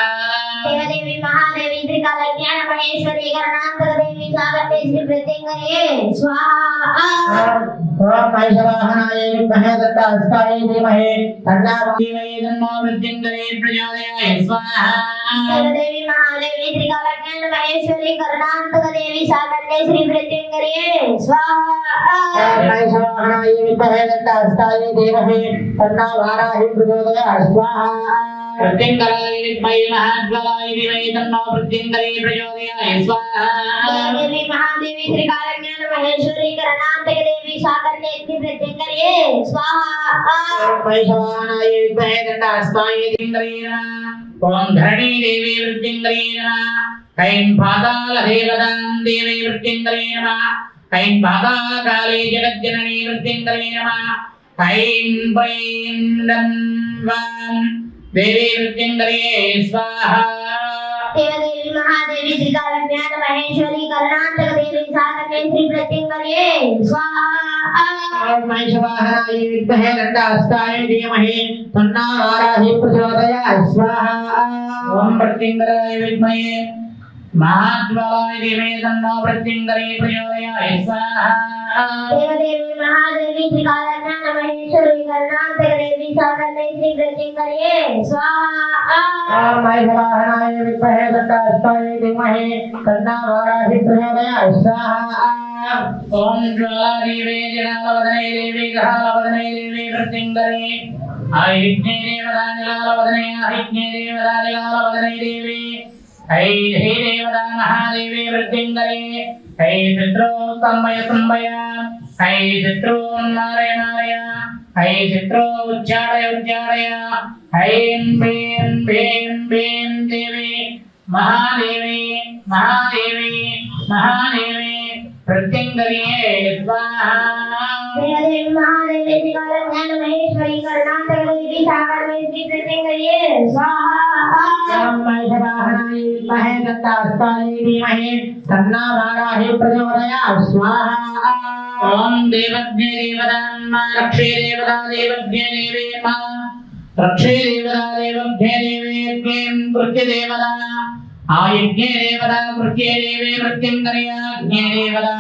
देवदेवी महादेवी त्रिकालज्ञ महेश्वरी कर्णाटक देवी सागर में श्रीवृद्धिङ्करे स्वाहा ओम वैश्वाहाय विद्महे दण्डास्ताय धीमहि तन्नो देवी तन्नो प्रत्यङ्गिरे प्रचोदयात् स्वाहा देवदेवी महादेवी त्रिकालज्ञान महेश्वरी करुणांतक देवी साकन्या श्री प्रत्यंगरे स्वाहा स्वाहाय विद्महे दण्डास्ताय धीमहि तन्नो वाराहि प्रचोदयात् स्वाहा प्रत्यंगराय विद्महे महाज्वलाय धीमहि तन्नो प्रत्यंगरे प्रचोदयात् स्वाहा देवी महादेवी त्रिकालज्ञान महेश्वरी करुणांतक देवी साकन्या श्री प्रत्यंगरे स्वाहा स्वाहाय विद्महे दण्डास्ताय धीमहि ओम धरणी देवी वृद्धिंगरे नमः ऐं पाताल देवतां देवी वृद्धिंगरे नमः ऐं पाताल काली जगज्जननी वृद्धिंगरे नमः ऐं पैं लं वां देवी वृद्धिंगरे स्वाहा देवी महादेवी त्रिकालज्ञान महेश्वरी करुणांतक देवी साकन्या श्री प्रत्यंगरे स्वाहा ओम स्वाहाय विद्महे दण्डास्ताय धीमहि तन्नो वाराहि प्रचोदयात् स्वाहा ओम प्रत्यंगराय विद्महे महाज्वलाय धीमहि तन्नो प्रत्यंगरे प्रचोदयात् स्वाहा देवी महादेवी त्रिकालज्ञान महेश्वरी करुणांतक देवी साकन्या श्री प्रत्यंगरे स्वाहा ओम स्वाहाय विद्महे दण्डास्ताय धीमहि तन्नो वाराहि प्रचोदयात् स्वाहा ओम ज्वालादेवी जनावदने देवी गहावदने देवी प्रत्यंगरे आहिज्ञे देवता निलावदने आहिज्ञे देवता निलावदने देवी ऐ हे देवता महादेवी प्रत्यंगरे ऐ चित्रो संमय संमय ऐ चित्रो नारय नारय ऐ चित्रो उच्चारय उच्चारय ऐं भीं भीं भीं देवी महादेवी महादेवी महादेवी प्रत्यंगरे स्वाहा देवी महादेवी त्रिकालज्ञान महेश्वरी करुणांतक देवी साकन्या श्री प्रत्यंगरे स्वाहा ओम स्वाहाय विद्महे दण्डास्ताय धीमहि तन्नो वाराहि प्रचोदयात् स्वाहा ओम देवज्ञे देवतां रक्षे देवता देवज्ञे देवी मा रक्षे देवता देवज्ञे देवीज्ञें कृत्य देवता आयज्ञे देवता कृत्ये देवी प्रत्यंगरे आज्ञे देवता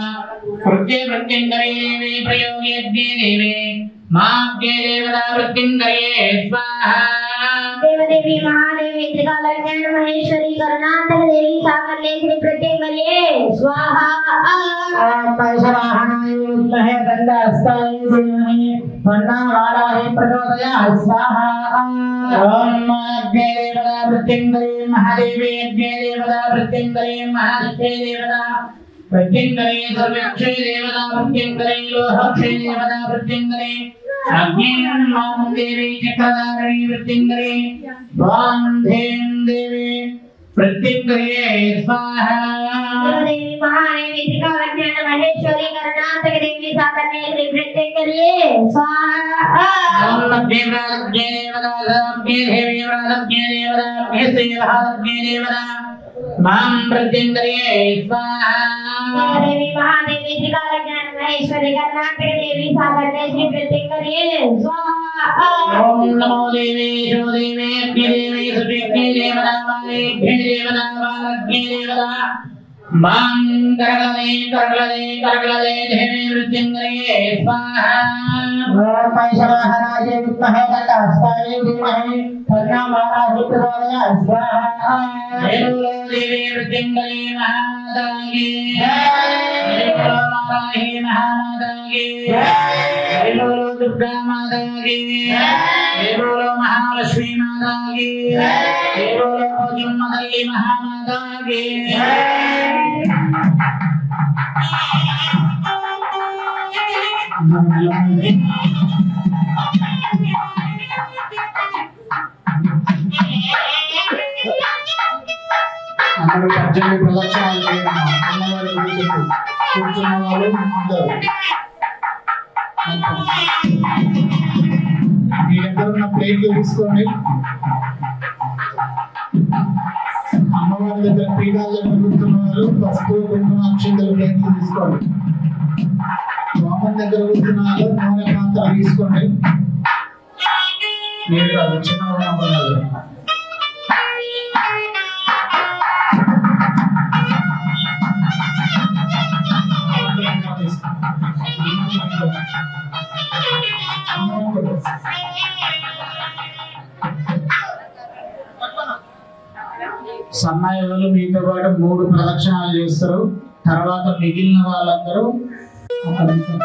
कृत्ये प्रत्यंगरे देवी प्रयोगयज्ञे देवी माज्ञे देवता प्रत्यंगरे स्वाहा देवी महादेवी त्रिकालज्ञान महेश्वरी करुणांतक देवी साकन्या श्री प्रत्यंगरे स्वाहा ओम स्वाहाय विद्महे दण्डास्ताय धीमहि तन्नो वाराहि प्रचोदयात् स्वाहा ओम अग्ने देवता प्रत्यंगरे महादेवी अग्ने देवता प्रत्यंगरे महादेवी देवता प्रत्यंगरे सर्वक्षे देवता प्रत्यंगरे लोहक्षे देवता प्रत्यंगरे अग्ने नमः देवी चक्रधारिणी प्रत्यंगरे वां धें देवी प्रत्यंगरे स्वाहा देवी महादेवी त्रिकालज्ञान महेश्वरी करुणांतक देवी साकन्या श्री प्रत्यंगरे स्वाहा ओम देवराज्ञे देवता देवराज्ञे देवराज्ञे देवता मां प्रत्यंगरे स्वाहा देवी महादेवी त्रिकालज्ञान महेश्वरी करुणांतक देवी साकन्या श्री प्रत्यंगरे स्वाहा ओम नमो देवी शो देवी अग्नि देवी सुविज्ञे देवता वालेभ्ये देवता वालज्ञे देवता मां करगले करगले करगले देवी प्रत्यंगरे स्वाहा ओम स्वाहाय विद्महे दण्डास्ताय धीमहि तन्नो वाराहि प्रचोदयात् स्वाहा देवो देवी प्रत्यंगरे महामाता की जय देवो वाराहि महामाता की जय देवो दुर्गा माता की जय देवो महालक्ष्मी माता की जय देवो जम्मदल्ली महामाता की जय అందరూ 18 ప్రదక్షిణాలు చేయండి. అమ్మవారి గుడి చుట్టూ కూర్చున్న వాళ్ళు అందరూ మీ దగ్గర ఉన్న ప్లేట్లు తీసుకోండి. అమ్మవారి దగ్గర పీఠాలు కూర్చున్న వాళ్ళు పసుపు కుంకుమ అక్షంతలు ప్లేట్లు తీసుకోండి. స్వామి దగ్గర కూర్చున్న వాళ్ళు నూనె పాత్రలు తీసుకోండి. మీరు కాదు చిన్న వాళ్ళు సన్నాయిలు మీతో పాటు 3 ప్రదక్షిణాలు చేస్తారు. తర్వాత మిగిలిన వాళ్ళందరూ ఒక నిమిషం.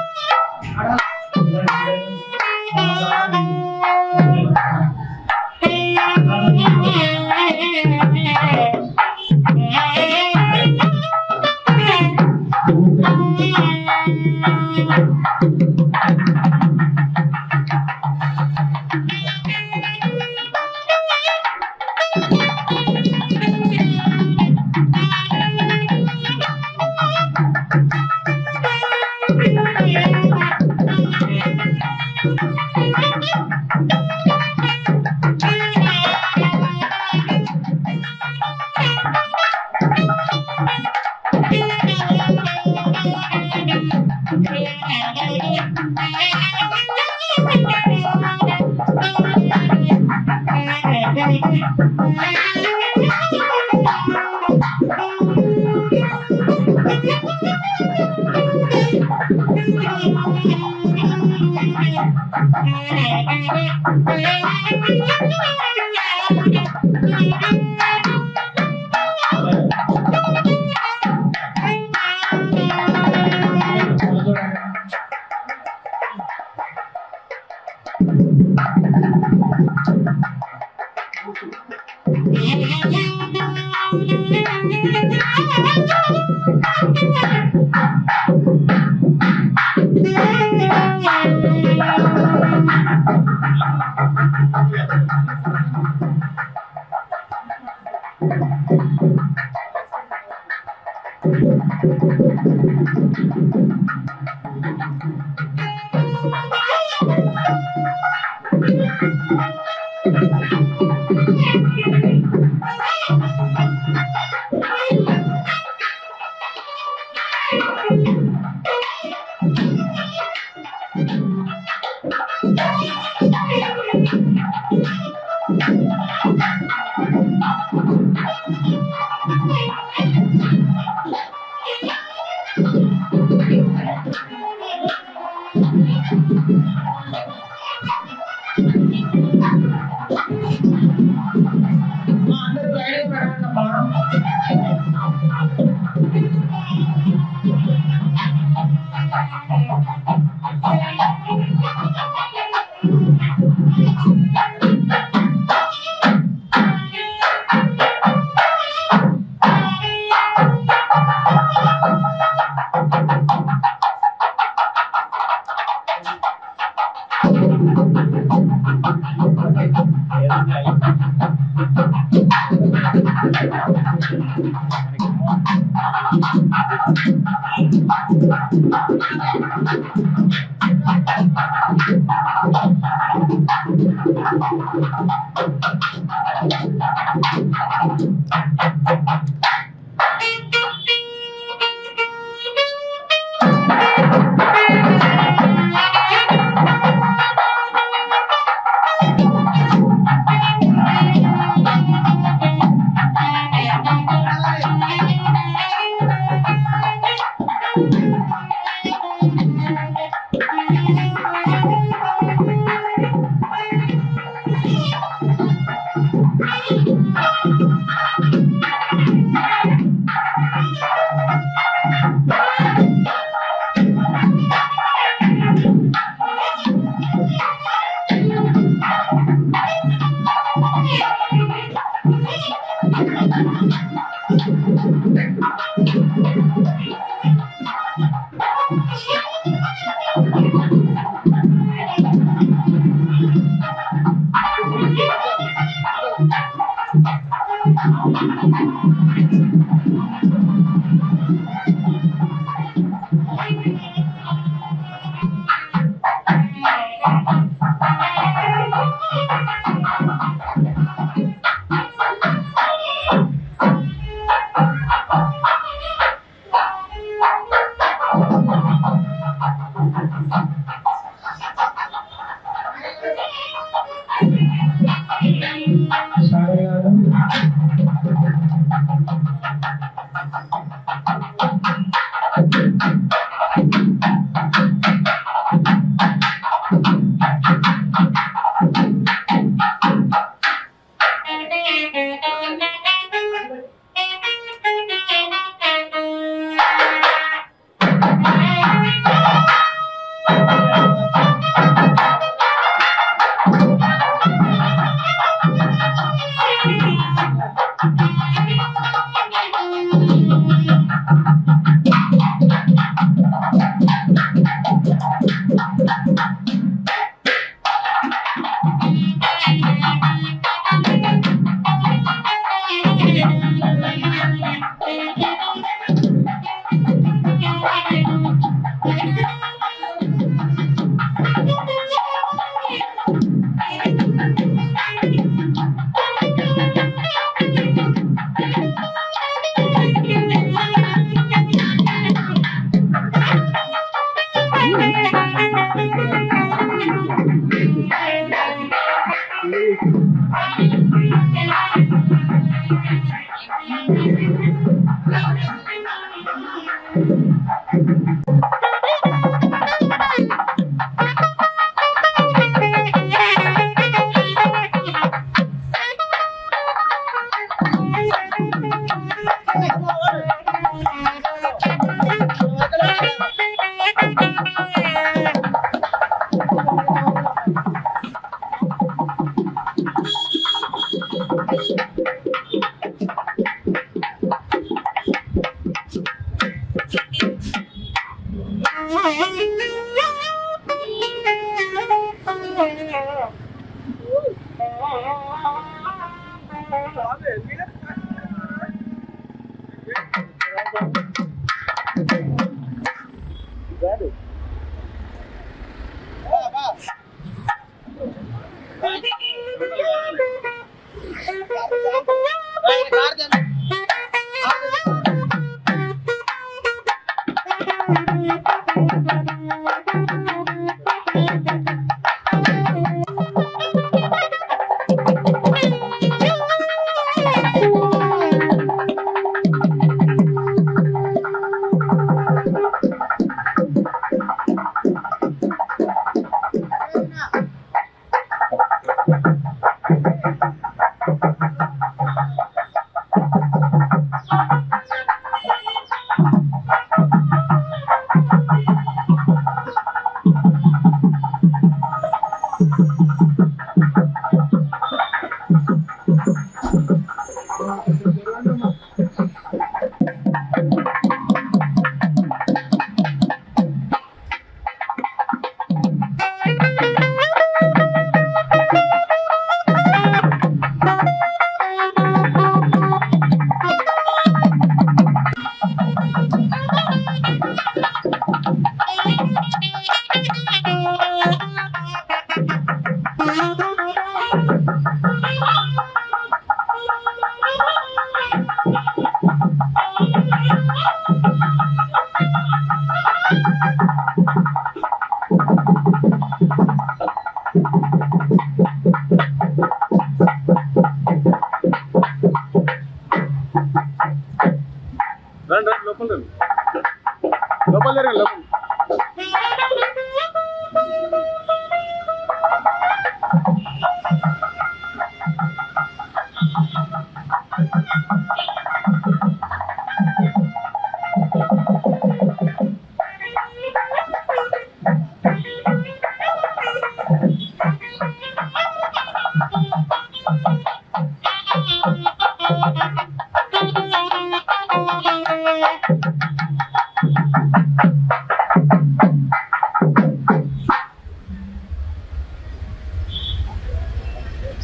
లోపల జరగండి లోపల.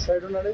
సైడ్ ఉండండి.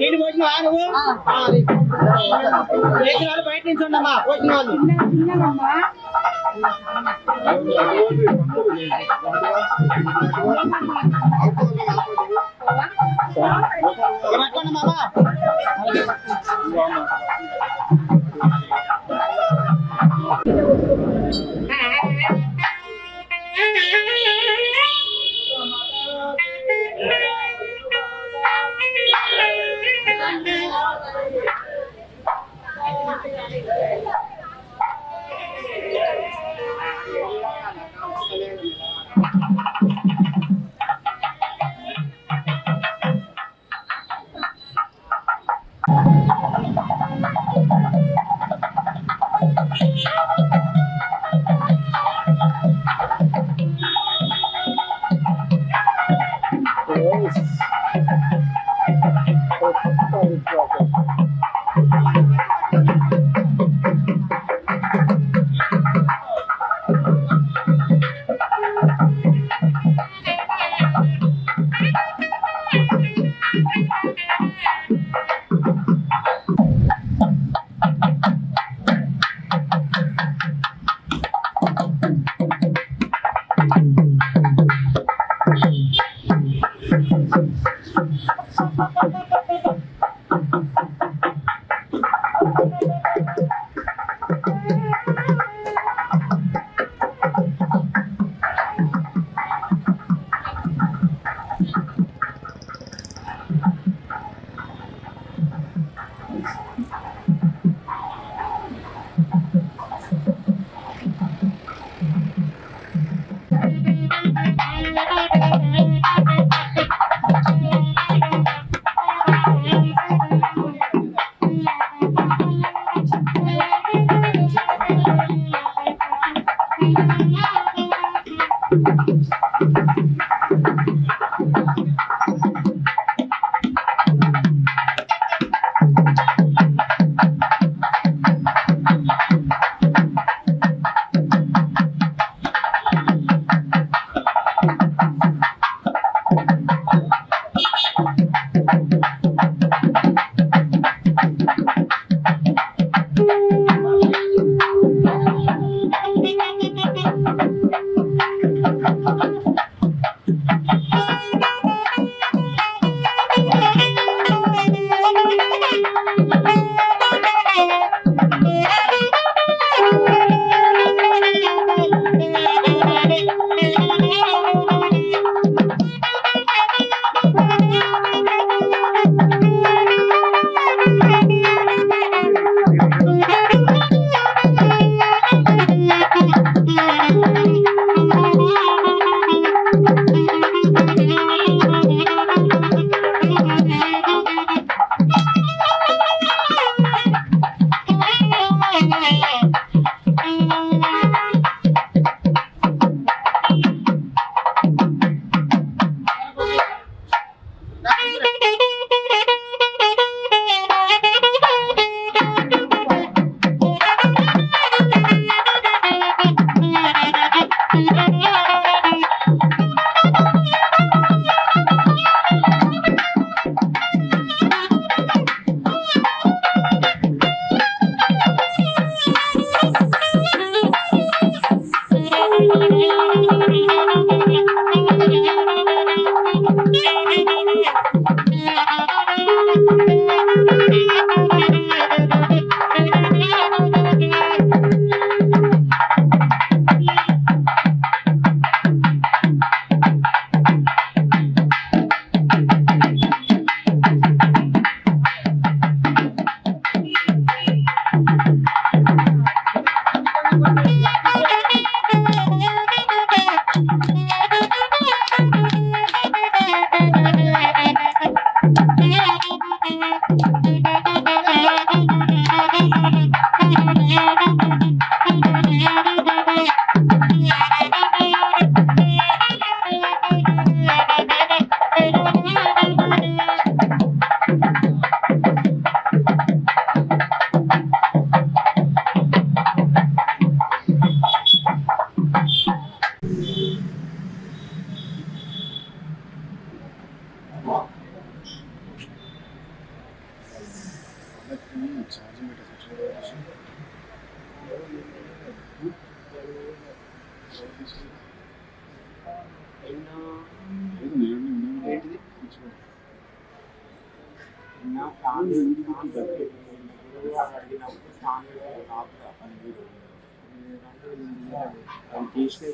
నీళ్ళు పోసినవా నువ్వు బయట నుంచి ఉండమ్మా పోసిన వాళ్ళు పట్టుకోండి మామా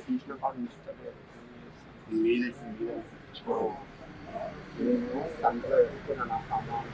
తీసిన కాడ ఉంచుతారు మీద సంతలో పెట్టుకున్నా నా సామాన్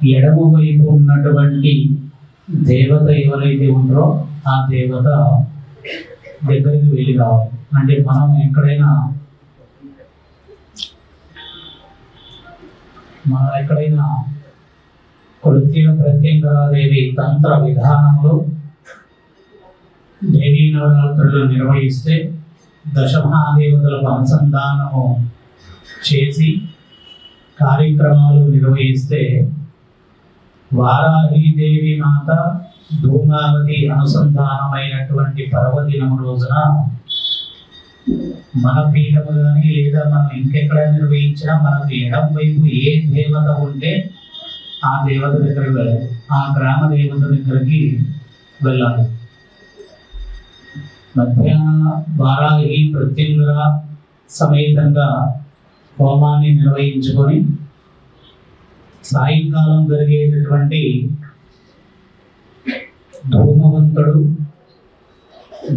ఎడమ వైపు ఉన్నటువంటి దేవత ఎవరైతే ఉంటారో ఆ దేవత దగ్గరికి వెళ్ళి రావాలి. అంటే మనం ఎక్కడైనా కృత్య ప్రత్యంగరాదేవి తంత్ర విధానంలో దేవీ నవరాత్రులు నిర్వహిస్తే దశమహాదేవతలకు అనుసంధానము చేసి కార్యక్రమాలు నిర్వహిస్తే వారాహీదేవి మాత ధూమావతి అనుసంధానమైనటువంటి పర్వదినం రోజున మన పీఠము కానీ లేదా మనం ఇంకెక్కడ నిర్వహించినా మనకు ఎడం వైపు ఏ దేవత ఉంటే ఆ దేవత దగ్గరికి వెళ్ళాలి, ఆ గ్రామ దేవత దగ్గరికి వెళ్ళాలి. మధ్యాహ్న వారాహి ప్రత్యంగర సమేతంగా హోమాన్ని నిర్వహించుకొని సాయంకాలం జరిగేటటువంటి ధూమవంతుడు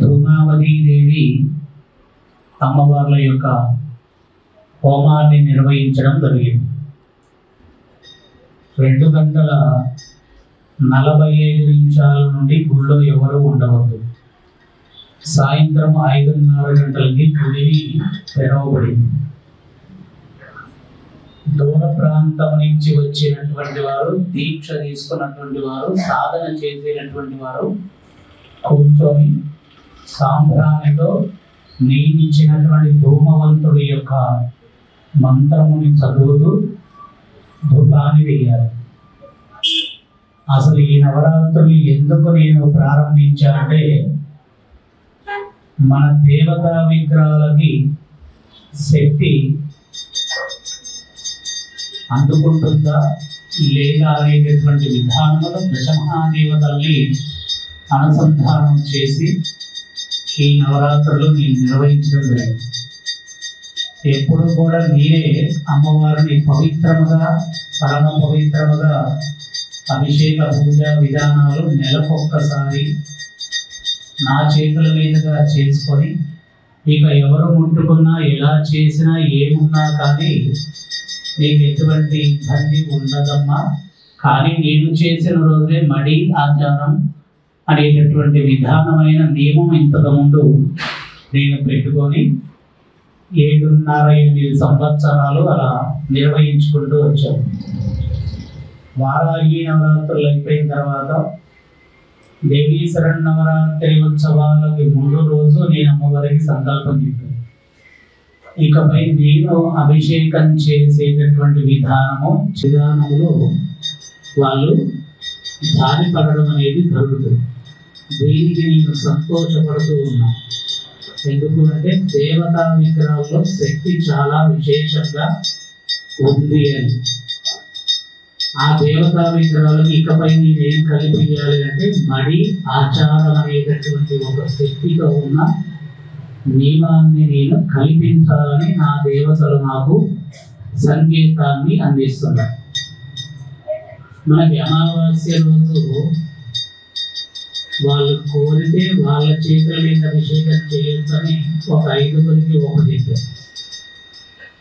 ధూమావతీదేవి అమ్మవార్ల యొక్క హోమాన్ని నిర్వహించడం జరిగింది. 2:45 నుండి గుళ్ళో ఎవరు ఉండవద్దు. సాయంత్రం 5:30 గంటలకి గుడిని తెరవబడింది. దూర ప్రాంతం నుంచి వచ్చినటువంటి వారు, దీక్ష తీసుకున్నటువంటి వారు, సాధన చేసేటటువంటి వారు కూర్చొని సాంబ్రాణితో నియమించినటువంటి ధూమవంతుడి యొక్క మంత్రముని చదువుతూ ధూపాన్ని వేయాలి. అసలు ఈ నవరాత్రులు ఎందుకు నేను ప్రారంభించానంటే, మన దేవతా విగ్రహాలకి శక్తి అందుకుంటుందా లేదా అనేటటువంటి విధానంలో దశమహాదేవతల్ని అనుసంధానం చేసి ఈ నవరాత్రులు నేను నిర్వహించడం జరిగింది. ఎప్పుడు కూడా మీరే అమ్మవారిని పవిత్రముగా, పరమ పవిత్రముగా అభిషేక పూజ విధానాలు నెలకొక్కసారి నా చేతుల మీదుగా చేసుకొని, ఇక ఎవరు ముట్టుకున్నా ఎలా చేసినా ఏమున్నా కానీ నీకు ఎటువంటి ఇబ్బంది ఉండదమ్మా. కానీ నేను చేసిన రోజే మడి ఆచారం అనేటటువంటి విధానమైన నియమం ఇంతకుముందు నేను పెట్టుకొని 7.5-8 సంవత్సరాలు అలా నిర్వహించుకుంటూ వచ్చాను. వారాహి నవరాత్రులు అయిపోయిన తర్వాత దేవీ శరన్నవరాత్రి ఉత్సవాలకి ముందు రోజు నేను అమ్మవారికి సంకల్పం చెప్పాను. ఇకపై నేను అభిషేకం చేసేటటువంటి విధానములో వాళ్ళు జారిపడడం అనేది జరుగుతుంది. దీనికి నేను సంతోషపడుతూ ఉన్నాను. ఎందుకు అంటే దేవతా విగ్రహాల్లో శక్తి చాలా విశేషంగా ఉంది అని. ఆ దేవతా విగ్రహాలను ఇకపై నేనేం కలిపియాలి అంటే, మడి ఆచారం అనేటటువంటి ఒక శక్తితో ఉన్న నియమాన్ని నేను కల్పించాలని నా దేవతలు నాకు సంకేతాన్ని అందిస్తున్నారు. మనకి అమావాస్య రోజు వాళ్ళు కోరితే వాళ్ళ చేతుల మీద అభిషేకం చేయొచ్చని ఒక 5గురికి చెప్పారు.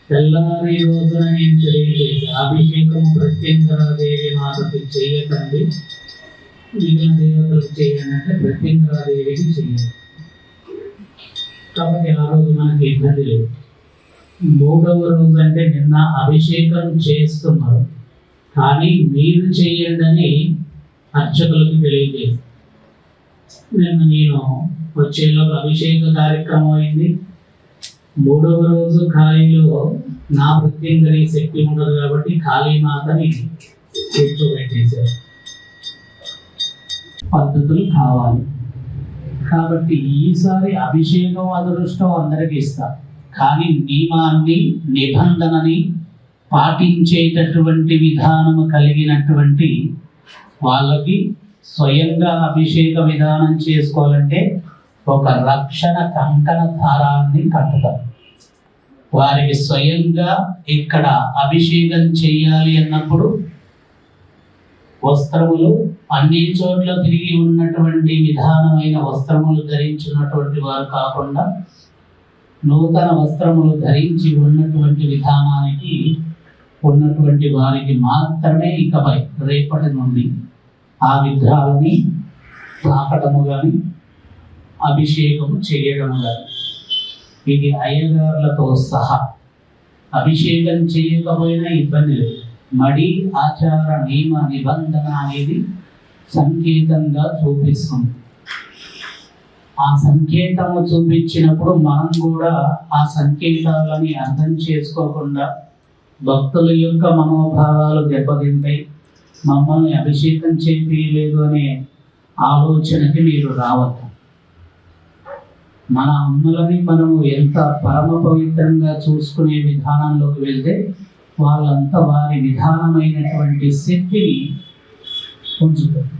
తెల్లారి రోజున నేను తెలియజేసి అభిషేకం ప్రత్యంగరాదేవి మాతకి చేయకండి, మిగిలిన దేవతలకు చేయండి అంటే ప్రత్యంగరాదేవికి చేయండి. కాబట్టి ఆ రోజు మనకి ఇబ్బంది లేదు. 3వ రోజు అంటే నిన్న అభిషేకం చేస్తున్నారు, కానీ మీరు చేయండి అని అర్చకులకు తెలియజేసి, నిన్న నేను వచ్చేలోపు అభిషేక కార్యక్రమం అయింది. 3వ రోజు ఖాళీలో నా ప్రత్యంగరి శక్తి ఉండదు కాబట్టి కాళీమాతని కూర్చోబెట్టేశారు. పద్ధతులు కావాలి కాబట్టి ఈసారి అభిషేకం అదృష్టం అందరికీ ఇస్తా, కానీ నియమాన్ని నిబంధనని పాటించేటటువంటి విధానము కలిగినటువంటి వాళ్ళకి స్వయంగా అభిషేక విధానం చేసుకోవాలంటే ఒక రక్షణ కంకణ దారాన్ని కట్టుతారు. వారికి స్వయంగా ఇక్కడ అభిషేకం చేయాలి అన్నప్పుడు వస్త్రములు అన్ని చోట్ల తిరిగి ఉన్నటువంటి విధానమైన వస్త్రములు ధరించినటువంటి వారు కాకుండా నూతన వస్త్రములు ధరించి ఉన్నటువంటి విధానానికి ఉన్నటువంటి వారికి మాత్రమే ఇకపై రేపటి నుండి ఆ విగ్రహాలని తాకటము కానీ అభిషేకము చేయడము కానీ, ఇది అయ్యగారులతో సహా అభిషేకం చేయకపోయినా ఇబ్బంది లేదు. మడి ఆచార నియమ నిబంధన అనేది సంకేతంగా చూపిస్తుంది. ఆ సంకేతము చూపించినప్పుడు మనం కూడా ఆ సంకేతాలని అర్థం చేసుకోకుండా భక్తుల యొక్క మనోభావాలు దెబ్బతింటాయి, మమ్మల్ని అభిషేకం చేయలేదు అనే ఆలోచనకి మీరు రావద్దు. మన అమ్మలని మనము ఎంత పరమ పవిత్రంగా చూసుకునే విధానంలోకి వెళ్తే వాళ్ళంతా వారి విధానమైనటువంటి శక్తిని ఉంచుతారు.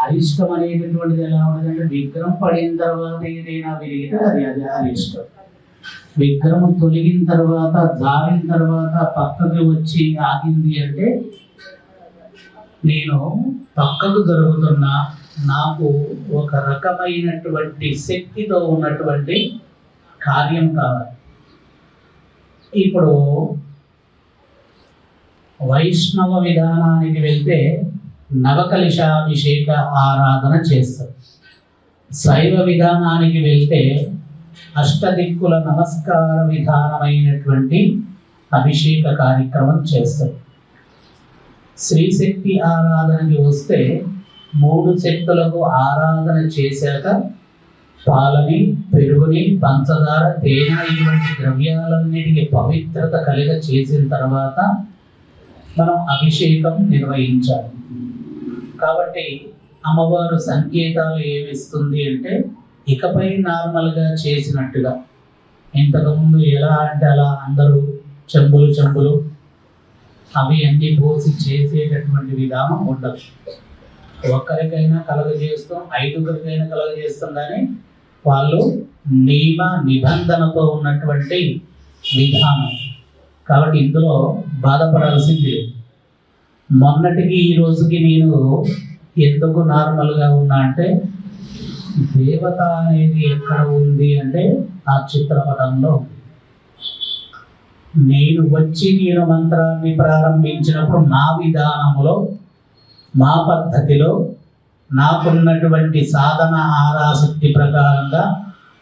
అరిష్టం అనేటటువంటిది ఎలా ఉండదంటే, విగ్రహం పడిన తర్వాత ఏదైనా విరిగితే అది అరిష్టం. విగ్రహం తొలగిన తర్వాత జారిన తర్వాత పక్కకి వచ్చి ఆగింది అంటే నేను పక్కకు జరుగుతున్నా, నాకు ఒక రకమైనటువంటి శక్తితో ఉన్నటువంటి కార్యం కావాలి. ఇప్పుడు వైష్ణవ విధానానికి వెళ్తే నవకలిశాభిషేక ఆరాధన చేస్తారు. శైవ విధానానికి వెళ్తే అష్టదిక్కుల నమస్కార విధానమైనటువంటి అభిషేక కార్యక్రమం చేస్తారు. శ్రీశక్తి ఆరాధనకి వస్తే 3 శక్తులకు ఆరాధన చేశాక పాలని, పెరుగుని, పంచదార, తేనె ఇటువంటి ద్రవ్యాలన్నిటికీ పవిత్రత కలిగ చేసిన తర్వాత మనం అభిషేకం నిర్వహించాలి. కాబట్టి అమ్మవారు సంకేతాలు ఏమిస్తుంది అంటే ఇకపై నార్మల్గా చేసినట్టుగా, ఇంతకుముందు ఎలా అంటే అలా అందరూ చెంబులు అవి అన్ని పోసి చేసేటటువంటి విధానం ఉండదు. ఒక్కరికైనా కలగజేస్తాం, 5గురికైనా కలగజేస్తాం, కానీ వాళ్ళు నియమ నిబంధనతో ఉన్నటువంటి విధానం. కాబట్టి ఇందులో బాధపడాల్సింది లేదు. మొన్నటికి ఈ రోజుకి నేను ఎందుకు నార్మల్గా ఉన్నా అంటే దేవత అనేది ఎక్కడ ఉంది అంటే ఆ చిత్రపటంలో ఉంది. నేను మంత్రాన్ని ప్రారంభించినప్పుడు నా విధానంలో, మా పద్ధతిలో, నాకున్నటువంటి సాధన ఆరాశక్తి ప్రకారంగా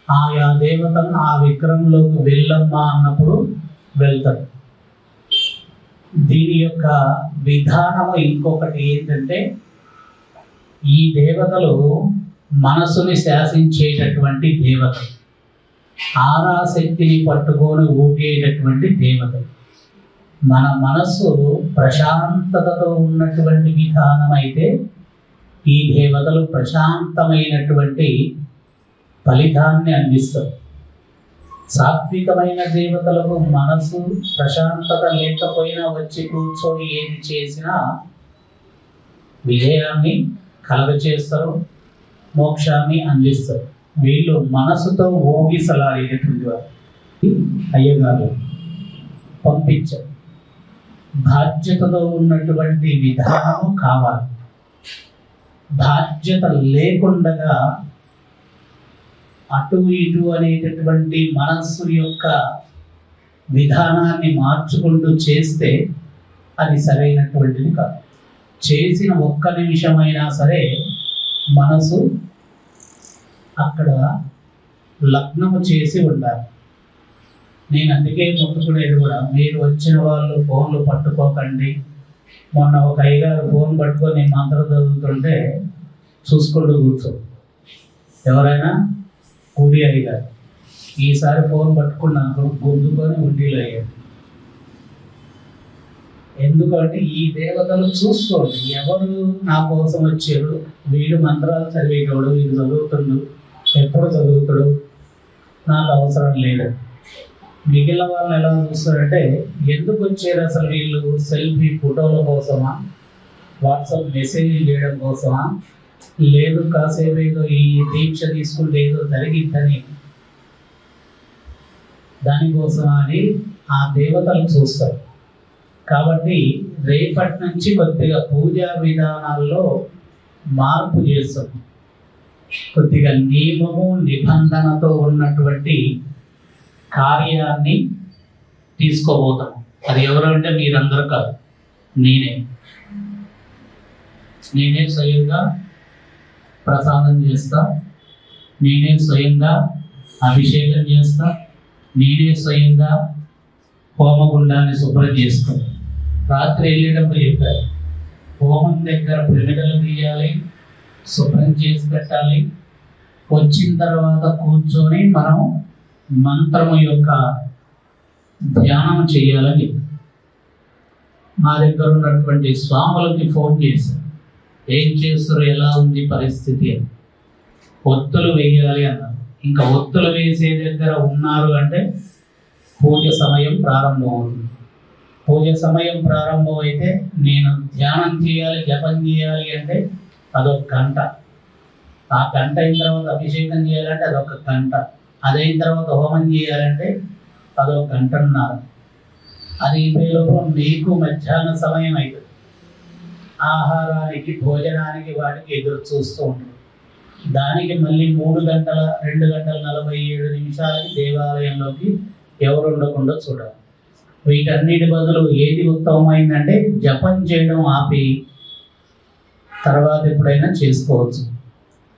ఆయా దేవతను ఆ విగ్రహంలోకి వెళ్ళమ్మా అన్నప్పుడు వెళ్తారు. దీని యొక్క విధానము ఇంకొకటి ఏంటంటే, ఈ దేవతలు మనసుని శాసించేటటువంటి దేవతలు, ఆరాశక్తిని పట్టుకొని ఊగేటటువంటి దేవతలు. మన మనస్సు ప్రశాంతతతో ఉన్నటువంటి విధానం అయితే ఈ దేవతలు ప్రశాంతమైనటువంటి ఫలితాన్ని అందిస్తారు. సాత్వికమైన దేవతలకు మనసు ప్రశాంతత లేకపోయినా వచ్చి కూర్చొని ఏది చేసినా విజయాన్ని కలగచేస్తారు, మోక్షాన్ని అందిస్తారు. వీళ్ళు మనసుతో ఊగిసలాడేటటువంటి వారు. అయ్యగారు పంపించారు. బాధ్యతతో ఉన్నటువంటి విధానము కావాలి. బాధ్యత లేకుండా అటు ఇటు అనేటటువంటి మనస్సు యొక్క విధానాన్ని మార్చుకుంటూ చేస్తే అది సరైనటువంటిది కాదు. చేసిన 1 నిమిషమైనా సరే మనసు అక్కడ లగ్నము చేసి ఉండాలి. నేను అందుకే మొక్కుకునేది కూడా, మీరు వచ్చిన వాళ్ళు ఫోన్లు పట్టుకోకండి. మొన్న ఒక అయ్యగారు ఫోన్ పట్టుకొని మంత్రం చదువుతుంటే చూసుకుంటూ కూర్చో. ఎవరైనా గుడి అయ్యగారు ఈసారి ఫోన్ పట్టుకున్నాను, గుంజుకొని ఉండిలో అయ్యాడు. ఎందుకంటే ఈ దేవతలు చూసుకోండి, ఎవరు నా కోసం వచ్చారు, వీడు మంత్రాలు చదివేటోడు, వీడు చదువుతుండు, ఎప్పుడు చదువుతాడు, నాకు అవసరం లేదు. మిగిలిన వాళ్ళని ఎలా చూస్తారంటే, ఎందుకు వచ్చారు అసలు వీళ్ళు? సెల్ఫీ ఫోటోల కోసమా, వాట్సాప్ మెసేజ్ చేయడం కోసమా, లేదు కాసేపు ఏదో ఈ దీక్ష తీసుకుంటే ఏదో జరిగిద్దని దానికోసమా అని ఆ దేవతలు చూస్తారు. కాబట్టి రేపటి నుంచి కొద్దిగా పూజా విధానాల్లో మార్పు చేస్తాం. కొద్దిగా నియమము నిబంధనతో ఉన్నటువంటి కార్యాన్ని తీసుకోబోతాం. అది ఎవరు అంటే మీరందరూ కాదు, నేనే స్వయంగా ప్రసాదం చేస్తా, నేనే స్వయంగా అభిషేకం చేస్తా, నేనే స్వయంగా హోమగుండాన్ని శుభ్రం చేస్తాం. రాత్రి వెళ్ళేటప్పుడు చెప్పారు, హోమం దగ్గర ప్రమిదలు తీయాలి, శుభ్రం చేసి పెట్టాలి. వచ్చిన తర్వాత కూర్చొని మనం మంత్రము యొక్క ధ్యానం చేయాలని మా దగ్గర ఉన్నటువంటి స్వాములకి ఫోన్ చేశారు. ఏం చేస్తారు, ఎలా ఉంది పరిస్థితి అని. ఒత్తులు వేయాలి అన్నారు. ఇంకా ఒత్తులు వేసే దగ్గర ఉన్నారు అంటే పూజ సమయం ప్రారంభం అవుతుంది. పూజ సమయం ప్రారంభం అయితే నేను ధ్యానం చేయాలి, జపం చేయాలి అంటే అదొక గంట. ఆ గంట అయిన తర్వాత అభిషేకం చేయాలంటే అదొక గంట. అదైన తర్వాత హోమం చేయాలంటే అదో గంటన్నర. అది అయిపోయేలోపు మీకు మధ్యాహ్న సమయం అవుతుంది. ఆహారానికి భోజనానికి వాటికి ఎదురు చూస్తూ ఉంటారు. దానికి మళ్ళీ 2 గంటల 47 నిమిషాలకి దేవాలయంలోకి ఎవరు ఉండకుండా చూడాలి. వీటన్నిటి బదులు ఏది ఉత్తమమైందంటే జపం చేయడం ఆపి తర్వాత ఎప్పుడైనా చేసుకోవచ్చు.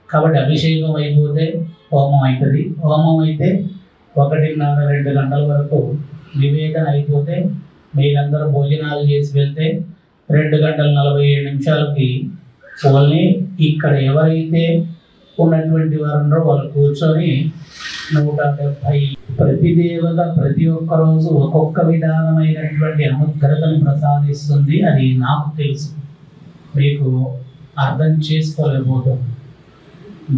కాబట్టి అభిషేకం అయిపోతే హోమం అవుతుంది. హోమం అయితే 1:30-2 గంటల వరకు నివేదన అయిపోతే మీరందరూ భోజనాలు చేసి వెళ్తే 2:47 ఓన్లీ ఇక్కడ ఎవరైతే ఉన్నటువంటి వారు ఉన్నారో వాళ్ళు కూర్చొని 170 ప్రతి దేవత ప్రతి ఒక్క రోజు ఒక్కొక్క విధానమైనటువంటి అనుగ్రహను ప్రసాదిస్తుంది. అది నాకు తెలుసు, మీకు అర్థం చేసుకోలేకపోతుంది.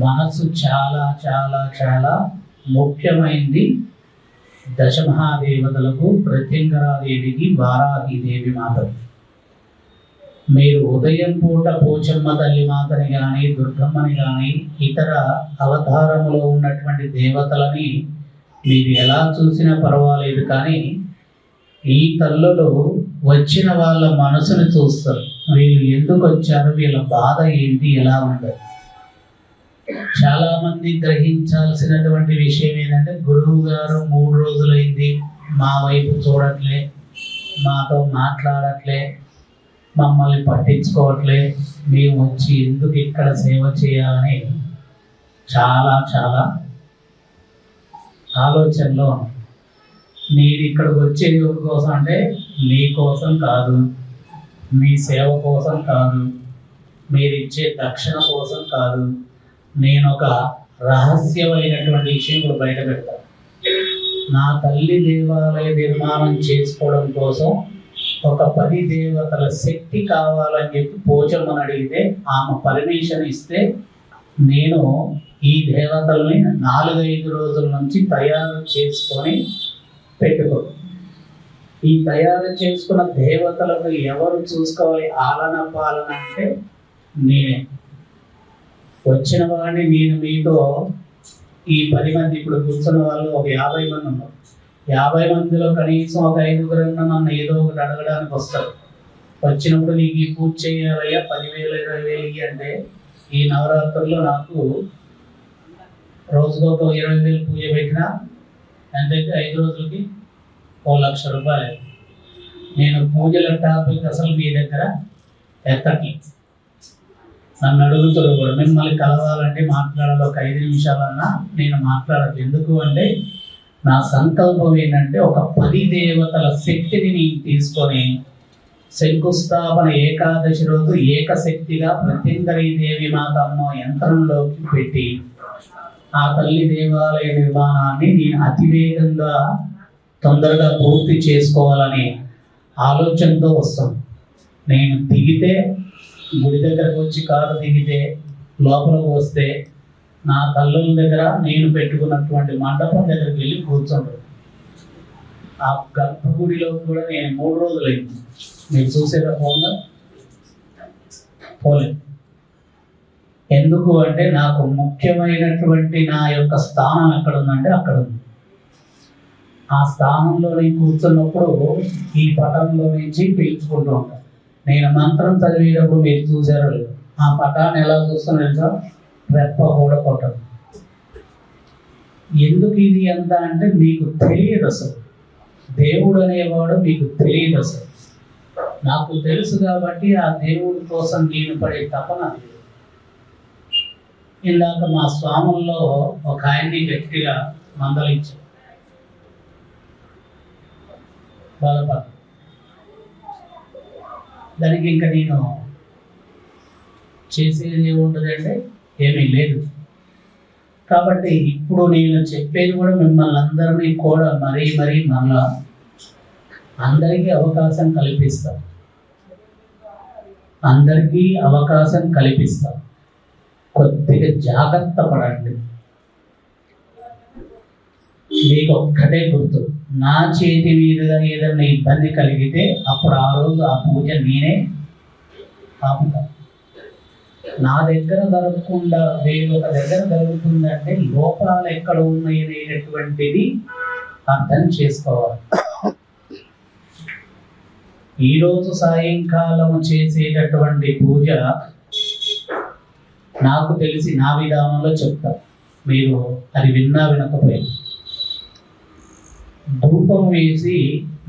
మనసు చాలా చాలా చాలా ముఖ్యమైనది. దశమహాదేవతలకు, ప్రత్యంగరాదేవికి, వారాహిదేవి మాతకు. మీరు ఉదయం పూట పోచమ్మ తల్లి మాతని కానీ, దుర్గమ్మని కానీ, ఇతర అవతారములో ఉన్నటువంటి దేవతలని మీరు ఎలా చూసినా పర్వాలేదు, కానీ ఈ తల్లులు వచ్చిన వాళ్ళ మనసుని చూస్తారు. వీళ్ళు ఎందుకు వచ్చారు, వీళ్ళ బాధ ఏంటి, ఎలా ఉండదు. చాలా మంది గ్రహించాల్సినటువంటి విషయం ఏంటంటే, గురువు గారు 3 రోజులైంది మా వైపు చూడట్లే, మాతో మాట్లాడట్లే, మమ్మల్ని పట్టించుకోవట్లే, మేము వచ్చి ఎందుకు ఇక్కడ సేవ చేయాలని చాలా చాలా ఆలోచనలో ఉన్నాం. నేను ఇక్కడికి వచ్చేది ఎవరి కోసం అంటే మీ కోసం కాదు, మీ సేవ కోసం కాదు, మీరు ఇచ్చే దక్షిణ కోసం కాదు. నేను ఒక రహస్యమైనటువంటి విషయం కూడా బయట పెడతాను. నా తల్లి దేవాలయ నిర్మాణం చేసుకోవడం కోసం ఒక 10 దేవతల శక్తి కావాలని చెప్పి పోచమ్మని అడిగితే ఆమె పర్మిషన్ ఇస్తే నేను ఈ దేవతల్ని 4-5 రోజుల నుంచి తయారు చేసుకొని పెట్టుకో. ఈ తయారు చేసుకున్న దేవతలకు ఎవరు చూసుకోవాలి ఆలన పాలన అంటే నేనే. వచ్చిన వాడిని నేను మీతో ఈ 10 మంది ఇప్పుడు కూర్చున్న వాళ్ళు ఒక 50 మంది ఉన్నారు. 50 మందిలో కనీసం ఒక 5 నన్ను ఏదో ఒకటి అడగడానికి వస్తారు. వచ్చినప్పుడు నీకు ఈ పూజ చేయాలయ్యా 10,000 20,000 అంటే ఈ నవరాత్రుల్లో నాకు రోజుకు ఒక 20,000 పూజ పెట్టినా ఎంతైతే 5 రోజులకి 1,00,000 రూపాయలు. నేను పూజల టాపిక్ అసలు మీ దగ్గర ఎత్తకి నన్ను అడుగుతారు కూడా, మిమ్మల్ని కలవాలంటే మాట్లాడాలి, ఒక 5 నిమిషాలన్నా నేను మాట్లాడదు. ఎందుకు అంటే నా సంకల్పం ఏంటంటే ఒక 10 దేవతల శక్తిని నేను తీసుకొని శంకుస్థాపన ఏకాదశి రోజు ఏకశక్తిగా ప్రత్యంగరీదేవి మాతమ్మ యంత్రంలోకి పెట్టి ఆ తల్లి దేవాలయ నిర్మాణాన్ని నేను అతివేగంగా తొందరగా పూర్తి చేసుకోవాలని ఆలోచనతో వస్తాను. నేను దిగితే గుడి దగ్గరకు వచ్చి కారు దిగితే లోపలికి వస్తే నా తల్లుల దగ్గర నేను పెట్టుకున్నటువంటి మండపం దగ్గరికి వెళ్ళి కూర్చుంటాను. ఆ గర్భగుడిలో కూడా నేను 3 రోజులైంది. మీరు చూసేదా పోలేదు. ఎందుకు అంటే నాకు ముఖ్యమైనటువంటి నా యొక్క స్థానం ఎక్కడ ఉందంటే అక్కడ ఉంది. ఆ స్థానంలో నేను కూర్చున్నప్పుడు ఈ పటంలో నుంచి పిలుచుకుంటూ ఉంటాను. నేను మంత్రం చదివేటప్పుడు మీరు చూసారో లేదు, ఆ పటాన్ని ఎలా చూస్తున్నా తెలుసా, రెప్ప కూడా కొట్టదు. ఎందుకు ఇది అంత అంటే మీకు తెలియదు అసలు. దేవుడు అనేవాడు మీకు తెలియదు అసలు. నాకు తెలుసు కాబట్టి ఆ దేవుడి కోసం నేను పడే తపన. ఇందాక మా స్వాముల్లో ఒక ఆయన్ని గట్టిగా మందలించారు, బాధపడ. దానికి ఇంకా నేను చేసేది ఏముంటుంది అంటే ఏమీ లేదు. కాబట్టి ఇప్పుడు నేను చెప్పేది కూడా మిమ్మల్ని అందరినీ కూడా మరీ మళ్ళా అందరికీ అవకాశం కల్పిస్తాం. అందరికీ అవకాశం కల్పిస్తాం. కొద్దిగా జాగ్రత్త పడండి. మీకు ఒక్కటే గుర్తు, నా చేతి మీదుగా ఏదైనా ఇబ్బంది కలిగితే అప్పుడు ఆ రోజు ఆ పూజ నేనే ఆపుతా. నా దగ్గర జరగకుండా వేరొక దగ్గర జరుగుతుందంటే లోపాలు ఎక్కడ ఉన్నాయి అనేటటువంటిది అర్థం చేసుకోవాలి. ఈరోజు సాయంకాలం చేసేటటువంటి పూజ నాకు తెలిసి నా విధానంలో చెప్తా, మీరు అది విన్నా వినకపోయినా. ధూపం వేసి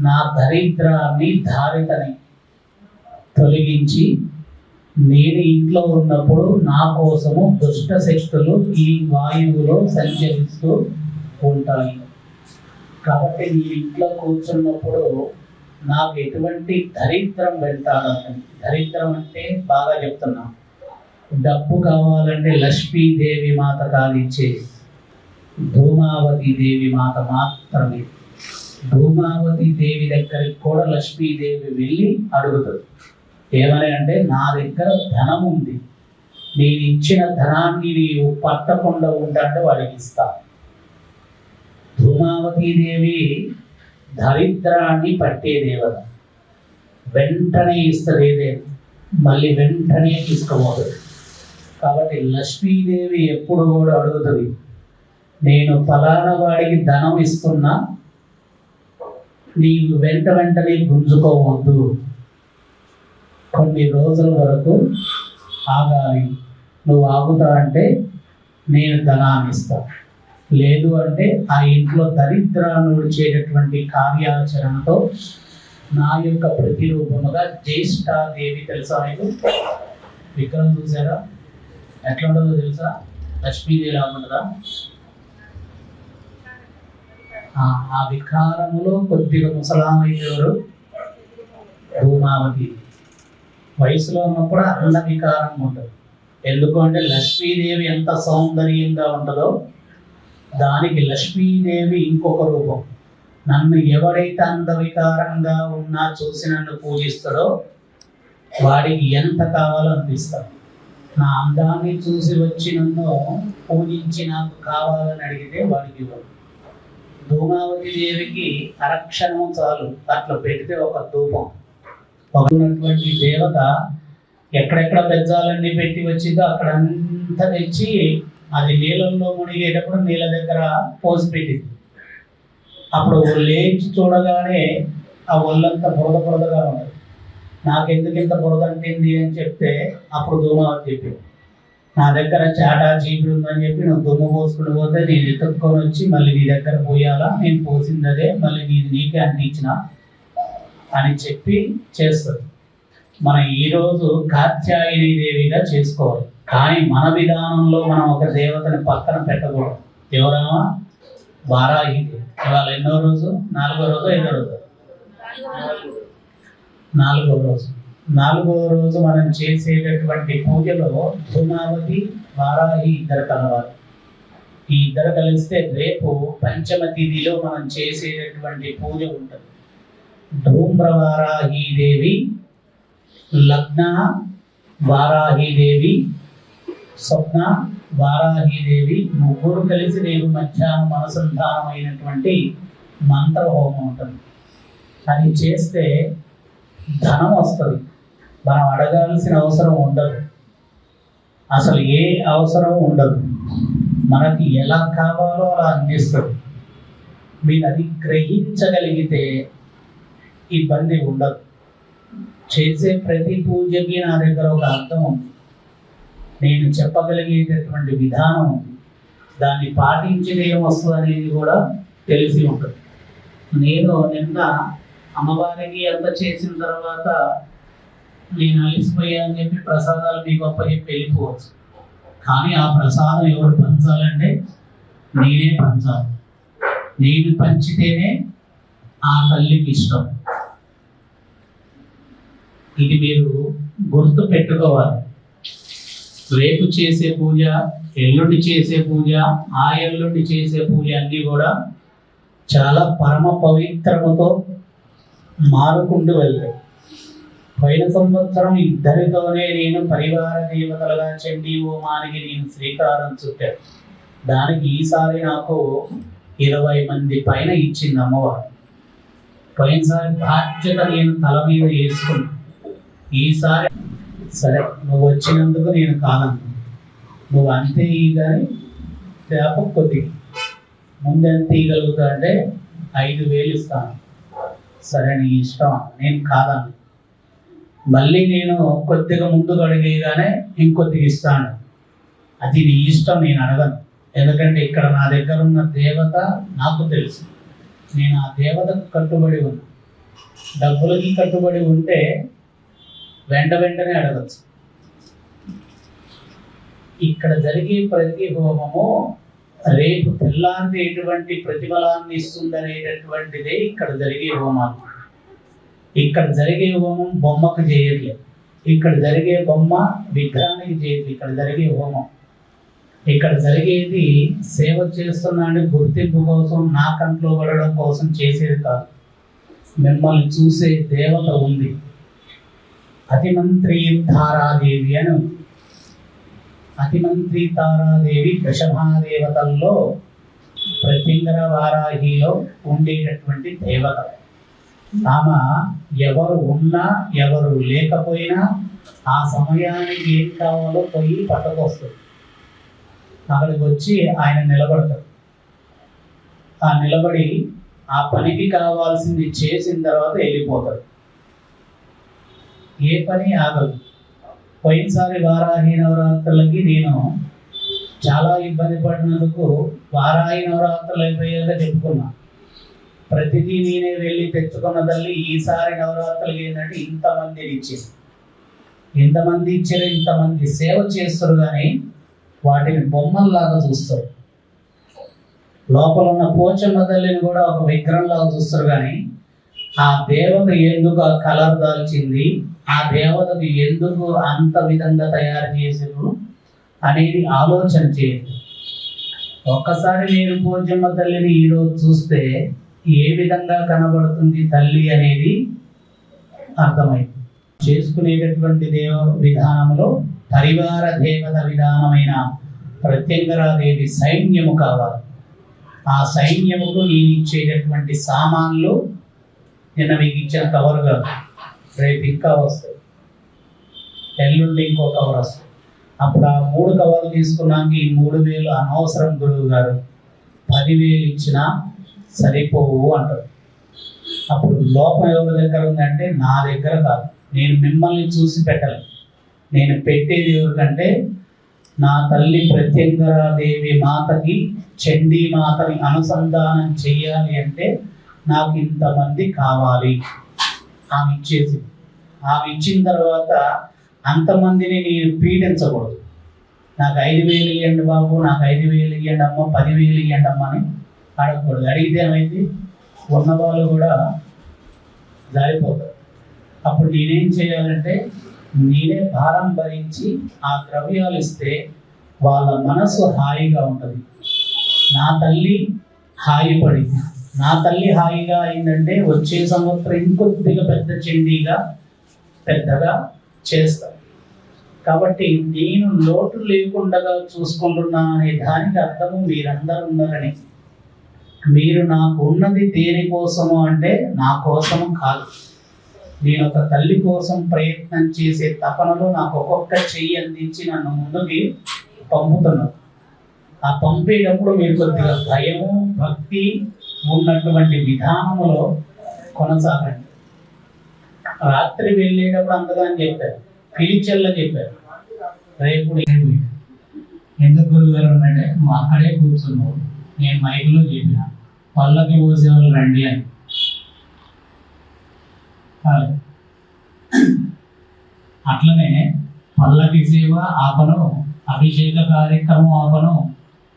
నా దరిద్రాన్ని దారితని తొలగించి నేను ఇంట్లో ఉన్నప్పుడు నా కోసము దుష్ట శక్తులు ఈ వాయువులో సంచరిస్తూ ఉంటాయి. కాబట్టి నీ ఇంట్లో కూర్చున్నప్పుడు నాకు ఎటువంటి దరిద్రం వెంటాడని. దరిద్రం అంటే బాగా చెప్తున్నా, డబ్బు కావాలంటే లక్ష్మీదేవి మాత కాదిచ్చే ధూమావతి దేవి మాత మాత్రమే. ధూమావతి దేవి దగ్గరికి కూడా లక్ష్మీదేవి వెళ్ళి అడుగుతుంది. ఏమని అంటే, నా దగ్గర ధనం ఉంది, నేను ఇచ్చిన ధనాన్ని నీవు పట్టకుండా ఉంటాంటే వాడికి ఇస్తా. ధూమావతి దేవి దరిద్రాన్ని పట్టే దేవత, వెంటనే ఇస్తుంది, మళ్ళీ వెంటనే తీసుకోబోతుంది. కాబట్టి లక్ష్మీదేవి ఎప్పుడు కూడా అడుగుతుంది, నేను ఫలానా వాడికి ధనం ఇస్తున్నా, నీవు వెంటనే గుంజుకోవద్దు, కొన్ని రోజుల వరకు ఆగాలి. నువ్వు ఆగుతా అంటే నేను ధనాన్ని ఇస్తా, లేదు అంటే ఆ ఇంట్లో దరిద్రాన్ని విడిచేటటువంటి కార్యాచరణతో నా యొక్క ప్రతిరూపముగా జ్యేష్ఠాదేవి, తెలుసా మీకు విగ్రహం చూసారా ఎట్లా ఉండదో తెలుసా? లక్ష్మీదేవి ఎలా ఉండదా? ఆ వికారములో కొద్దిగా ముసలామైనవారు ధూమావతి. వయసులో ఉన్నప్పుడు అంద వికారం ఉంటుంది. ఎందుకు అంటే లక్ష్మీదేవి ఎంత సౌందర్యంగా ఉంటుందో దానికి లక్ష్మీదేవి ఇంకొక రూపం. నన్ను ఎవరైతే అందవికారంగా ఉన్నా చూసి నన్ను పూజిస్తాడో వాడికి ఎంత కావాలో అనిపిస్తాడు. నా అందాన్ని చూసి వచ్చి నన్ను పూజించి నాకు కావాలని అడిగితే వాడికి ఇవ్వడు. ధూమావతి దేవికి అరక్షణం చాలు, అట్లా పెడితే ఒక ధూపం. ఉన్నటువంటి దేవత ఎక్కడెక్కడ బెజ్జాలన్నీ పెట్టి వచ్చిందో అక్కడంతా తెచ్చి అది నీళ్ళల్లో మునిగేటప్పుడు నీళ్ళ దగ్గర పోసి పెట్టింది. అప్పుడు లేచి చూడగానే ఆ ఒళ్ళంతా బురదగా ఉంటుంది. నాకెందుకు ఇంత బురద అంటింది అని చెప్తే అప్పుడు ధూమావతి చెప్పింది, నా దగ్గర చాటా చీపురు ఉందని చెప్పి నువ్వు దుమ్ము పోసుకుని పోతే నేను ఎత్తుక్కొని వచ్చి మళ్ళీ నీ దగ్గర పోయాలా, నేను పోసింది అదే, మళ్ళీ నీకే అంటించిన అని చెప్పి చేస్తుంది. మనం ఈరోజు కాత్యాయని దేవిగా చేసుకోవాలి. కానీ మన విధానంలో మనం ఒక దేవతని పక్కన పెట్టకూడదు. ఎవరమ్మా? వారాహి దేవి. ఇవాళ ఎన్నో రోజు? 4వ రోజు 5వ రోజు? 4వ రోజు. 4వ రోజు మనం చేసేటటువంటి పూజలో ధూమావతి వారాహి ఇద్దరు కలవాలి. ఈ ఇద్దరు కలిస్తే రేపు పంచమ తిథిలో మనం చేసేటటువంటి పూజ ఉంటుంది. ధూమ్రవారాహీదేవి, లగ్న వారాహీదేవి, స్వప్న వారాహీదేవి ముగ్గురు కలిసి రేపు మధ్యాహ్నం అనుసంధానమైనటువంటి మంత్ర హోమం ఉంటుంది. అది చేస్తే ధనం వస్తుంది. మనం అడగాల్సిన అవసరం ఉండదు, అసలు ఏ అవసరం ఉండదు. మనకి ఎలా కావాలో అలా అందిస్తుంది. మీరు అది గ్రహించగలిగితే ఇబ్బంది ఉండదు. చేసే ప్రతి పూజకి నా దగ్గర ఒక అర్థం ఉంది, నేను చెప్పగలిగేటటువంటి విధానం ఉంది, దాన్ని పాటించిన ఏమొస్తుంది అనేది కూడా తెలిసి ఉంటుంది. నేను నిన్న అమ్మవారికి అంత చేసిన తర్వాత నేను అలిసిపోయా అని చెప్పి ప్రసాదాలు మీకు అప్పచెప్పి వెళ్ళిపోవచ్చు. కానీ ఆ ప్రసాదం ఎవరు పంచాలంటే నేనే పంచాలి. నేను పంచితేనే ఆ తల్లికి ఇష్టం. ఇది మీరు గుర్తు పెట్టుకోవాలి. రేపు చేసే పూజ, ఎల్లుండి చేసే పూజ, ఆ ఎల్లుండి చేసే పూజ అన్నీ కూడా చాలా పరమ పవిత్రముతో మారుకుంటూ వెళ్తాయి. పోయిన సంవత్సరం ఇద్దరితోనే నేను పరివార దేవతలుగా చండీ హోమానికి నేను శ్రీకారం చుట్టాను. దానికి ఈసారి నాకు 20 మంది పైన ఇచ్చింది అమ్మవారు. పోయినసారి బాధ్యత నేను తల మీద వేసుకున్నాను. ఈసారి సరే నువ్వు వచ్చినందుకు నేను కాదను, నువ్వు అంతే కానీ తేప కొద్ది ముందెంత తీయగలుగుతా అంటే 5,000 ఇస్తాను. సరే నీ ఇష్టం, నేను కాదను. మళ్ళీ నేను కొద్దిగా ముందుకు అడిగేగానే ఇంకొద్దిగా ఇస్తాను. అది నీ ఇష్టం, నేను అడగను. ఎందుకంటే ఇక్కడ నా దగ్గర ఉన్న దేవత నాకు తెలుసు. నేను ఆ దేవతకు కట్టుబడి ఉన్నా. డబ్బులకి కట్టుబడి ఉంటే వెంటనే అడగచ్చు. ఇక్కడ జరిగే ప్రతి హోమము రేపు తెల్లారితే ఎటువంటి ప్రతిఫలాన్ని ఇస్తుందనేటటువంటిదే ఇక్కడ జరిగే హోమాలు. ఇక్కడ జరిగే హోమం బొమ్మకు చేయట్లేదు, ఇక్కడ జరిగే బొమ్మ విగ్రహానికి చేయట్లేదు. ఇక్కడ జరిగే హోమం, ఇక్కడ జరిగేది సేవ చేస్తున్నాను గుర్తింపు కోసం, నా కంట్లో పడడం కోసం చేసేది కాదు. మిమ్మల్ని చూసే దేవత ఉంది. అతిమంత్రి తారాదేవి అని ఉంది. అతిమంత్రి తారాదేవి దశమహాదేవతల్లో ప్రత్యంగర వారాహిలో ఉండేటటువంటి దేవత. ఆమె ఎవరు ఉన్నా ఎవరు లేకపోయినా ఆ సమయానికి ఏం కావాలో పోయి పట్టుకొస్తుంది. అక్కడికి వచ్చి ఆయన నిలబడతాడు. ఆ నిలబడి ఆ పనికి కావాల్సింది చేసిన తర్వాత వెళ్ళిపోతాడు. ఏ పని ఆగదు. పోయినసారి వారాహి నవరాత్రులకి నేను చాలా ఇబ్బంది పడినందుకు వారాహి నవరాత్రులు అయిపోయేలా చెప్పుకున్నా. ప్రతిదీ నేనే వెళ్ళి తెచ్చుకున్న తల్లి ఈసారి నవరాత్రులకి ఏంటంటే ఇంతమందిని ఇచ్చింది. ఇంతమంది ఇచ్చారు, ఇంతమంది సేవ చేస్తారు, కానీ వాటిని బొమ్మల్లాగా చూస్తారు. లోపల ఉన్న పోచమ్మ తల్లిని కూడా ఒక విగ్రహంలాగా చూస్తారు, కానీ ఆ దేవత ఎందుకు ఆ కలర్ దాల్చింది, ఆ దేవతకు ఎందుకు అంత విధంగా తయారు చేసారు అనేది ఆలోచన చేయండి. ఒక్కసారి నేను పోచమ్మ తల్లిని ఈరోజు చూస్తే ఏ విధంగా కనబడుతుంది తల్లి అనేది అర్థమైంది. చేసుకునేటటువంటి విధానంలో పరివార దేవత విధానమైన ప్రత్యంగరాదేవి సైన్యము కావాలి. ఆ సైన్యముకు నేను ఇచ్చేటటువంటి సామాన్లు నిన్న మీకు ఇచ్చిన కవర్ కాదు, రేపు ఇంకా వస్తాయి, ఎల్లుండి ఇంకో కవర్ వస్తుంది. అప్పుడు ఆ 3 కవర్లు తీసుకున్నాక ఈ 3,000 అనవసరం గురువు గారు, 10,000 ఇచ్చినా సరిపోవు అంటారు. అప్పుడు లోపం ఎవరి దగ్గర ఉందంటే నా దగ్గర కాదు. నేను మిమ్మల్ని చూసి పెట్టలేదు. నేను పెట్టేది ఎవరికంటే నా తల్లి ప్రత్యంగరాదేవి మాతకి చండీ మాతని అనుసంధానం చెయ్యాలి అంటే నాకు ఇంతమంది కావాలి. ఆమె ఇచ్చేసి ఆమె ఇచ్చిన తర్వాత అంతమందిని నేను పీడించకూడదు. నాకు 5,000 ఇవ్వండి బాబు, నాకు 5,000 ఇవ్వండి అమ్మ, 10,000 ఇవ్వండి అమ్మ అని అడగకూడదు. అడిగితే ఏమైంది, ఉన్నవాళ్ళు కూడా జారిపోతారు. అప్పుడు నేనేం చేయాలంటే నేనే భారం భరించి ఆ ద్రవ్యాలు ఇస్తే వాళ్ళ మనసు హాయిగా ఉంటుంది. నా తల్లి హాయి పడింది. నా తల్లి హాయిగా అయిందంటే వచ్చే సంవత్సరం ఇంకొద్దిగా పెద్ద చండీగా పెద్దగా చేస్తాను. కాబట్టి నేను లోటు లేకుండా చూసుకుంటున్నా అనే దానికి అర్థము మీరందరూ ఉన్నారని. మీరు నాకు ఉన్నది దేనికోసము అంటే నా కోసము కాదు. నేను ఒక తల్లి కోసం ప్రయత్నం చేసే తపనలో నాకు ఒక్కొక్క చెయ్యి అందించి నన్ను ముందుకి పంపుతున్నాను. ఆ పంపేటప్పుడు మీరు కొద్దిగా భయము భక్తి ఉన్నటువంటి విధానములో కొనసాగండి. రాత్రి వెళ్ళేటప్పుడు అంతగా అని చెప్పారు, పిలిచెల్ల చెప్పారు, రేపు ఎందుకు గురువు గారు అంటే నువ్వు అక్కడే కూర్చున్నావు, నేను మైకులో చెప్పిన పళ్ళకి పోసేవాళ్ళు రండి అని. అట్లనే పల్లకి సేవ ఆపను, అభిషేక కార్యక్రమం ఆపను,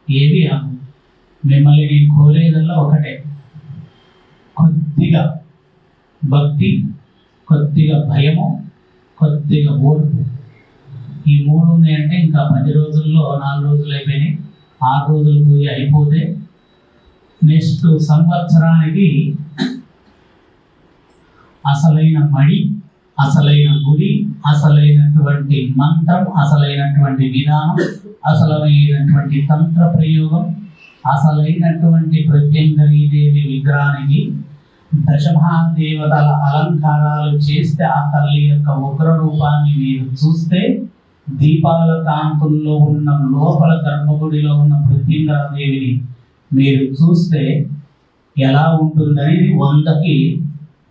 ఏది ఆపను. మిమ్మల్ని నేను కోరేదల్లా ఒకటే, కొద్దిగా భక్తి, కొద్దిగా భయము, కొద్దిగా ఓర్పు. ఈ 3 ఉన్నాయంటే ఇంకా 10 రోజుల్లో 4 రోజులు అయిపోయినాయి, 6 రోజులు పూజ అయిపోతే నెక్స్ట్ సంవత్సరానికి అసలైన మడి, అసలైన గుడి, అసలైనటువంటి మంత్రం, అసలైనటువంటి విధానం, అసలైనటువంటి తంత్ర ప్రయోగం, అసలైనటువంటి ప్రత్యంగరీదేవి విగ్రహానికి దశమహాదేవతల అలంకారాలు చేస్తే ఆ తల్లి యొక్క ఉగ్ర రూపాన్ని మీరు చూస్తే, దీపాల కాంతుల్లో ఉన్న లోపల గర్భగుడిలో ఉన్న ప్రత్యంగరాదేవిని మీరు చూస్తే ఎలా ఉంటుందని 100కి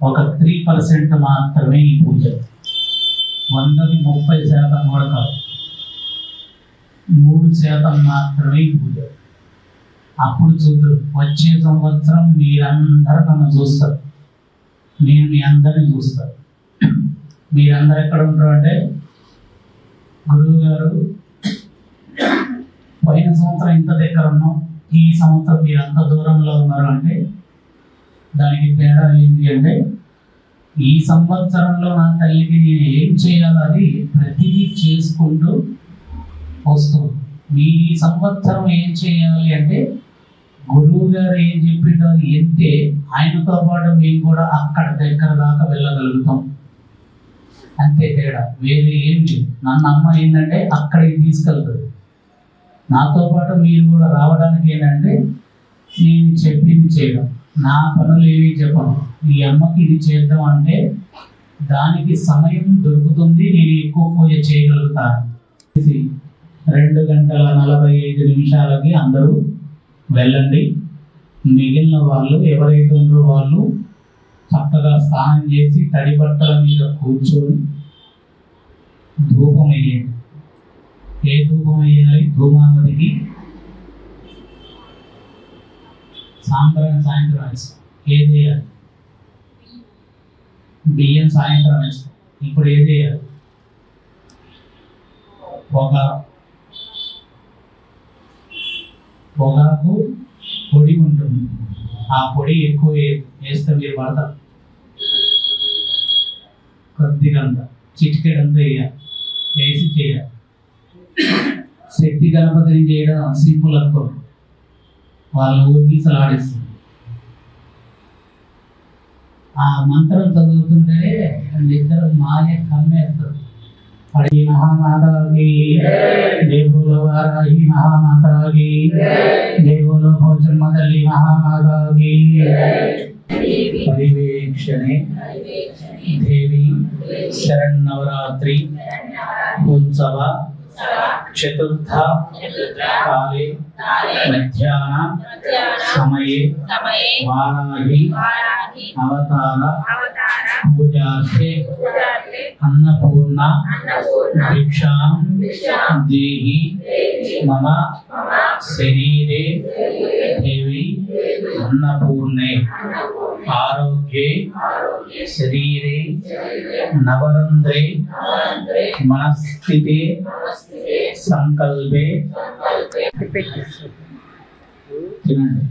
ఒక 3% మాత్రమే ఈ పూజ. 100కి 30% కూడా కాదు, 3% మాత్రమే ఈ పూజ. అప్పుడు చూద్దరు, వచ్చే సంవత్సరం మీరందరూ నన్ను చూస్తారు, నేను మీ అందరిని చూస్తాను. మీరందరూ ఎక్కడ ఉంటారు అంటే, గురువు గారు పోయిన సంవత్సరం ఇంత దగ్గర ఉన్నాం, ఈ సంవత్సరం మీరు అంత దూరంలో ఉన్నారు అంటే దానికి తేడా ఏంటి అంటే, ఈ సంవత్సరంలో నా తల్లికి నేను ఏం చేయాలో అది ప్రతిదీ చేసుకుంటూ వస్తుంది. మీరు ఈ సంవత్సరం ఏం చేయాలి అంటే, గురువు గారు ఏం చెప్పిండో అది ఎంతే, ఆయనతో పాటు మేము కూడా అక్కడ దగ్గర దాకా వెళ్ళగలుగుతాం. అంతే తేడా, వేరే ఏం లేదు. నన్ను అమ్మ ఏంటంటే అక్కడికి తీసుకెళ్తుంది, నాతో పాటు మీరు కూడా రావడానికి ఏంటంటే నేను చెప్పింది చేయడం, నా పనులు ఏవి చెప్పను. ఈ అమ్మకి ఇది చేద్దాం అంటే దానికి సమయం దొరుకుతుంది, నేను ఎక్కువ పూజ చేయగలుగుతాను. 2:45 అందరూ వెళ్ళండి. మిగిలిన వాళ్ళు ఎవరైతే ఉన్నారో వాళ్ళు చక్కగా స్నానం చేసి తడి బట్టల మీద కూర్చొని ధూపం వేయండి. ఏ ధూపం వేయాలి? ధూమావతికి సాయంత్రం వేస్తాం. ఏది వేయాలి? బియ్యం సాయంత్రం వేస్తాం. ఇప్పుడు ఏది వేయాలి? పొగాకు పొడి ఉంటుంది, ఆ పొడి ఎక్కువ వేస్తే మీరు పడతారు. కొద్దిగా అంతా చిటికెడంతా వేయాలి, వేసి చేయాలి. శక్తి గణపతిని చేయడం సింపుల్ అనుకో, వాళ్ళు ఊగిసలాడిస్తుంది. ఆ మంత్రం చదువుతుంటే నిద్ర మాయ కమ్మేస్తారు. హరి మహామాతాకి, దేవులో వారాహి మహామాతాకి, దేవులో భోజన్మ తల్లి మహామాతాకి. పరివేక్షణే దేవి శరన్నవరాత్రి ఉత్సవ చతుర్థ కాలే మధ్యాహ్న సమయే వారాహి అవతార పూజార్థే అన్నపూర్ణ భిక్షాం దేహి మమ శరీరే దేవి అన్నపూర్ణే ఆరోగ్యే శరీరే నవరంధ్రే మనస్థితే సంకల్పే తినండి.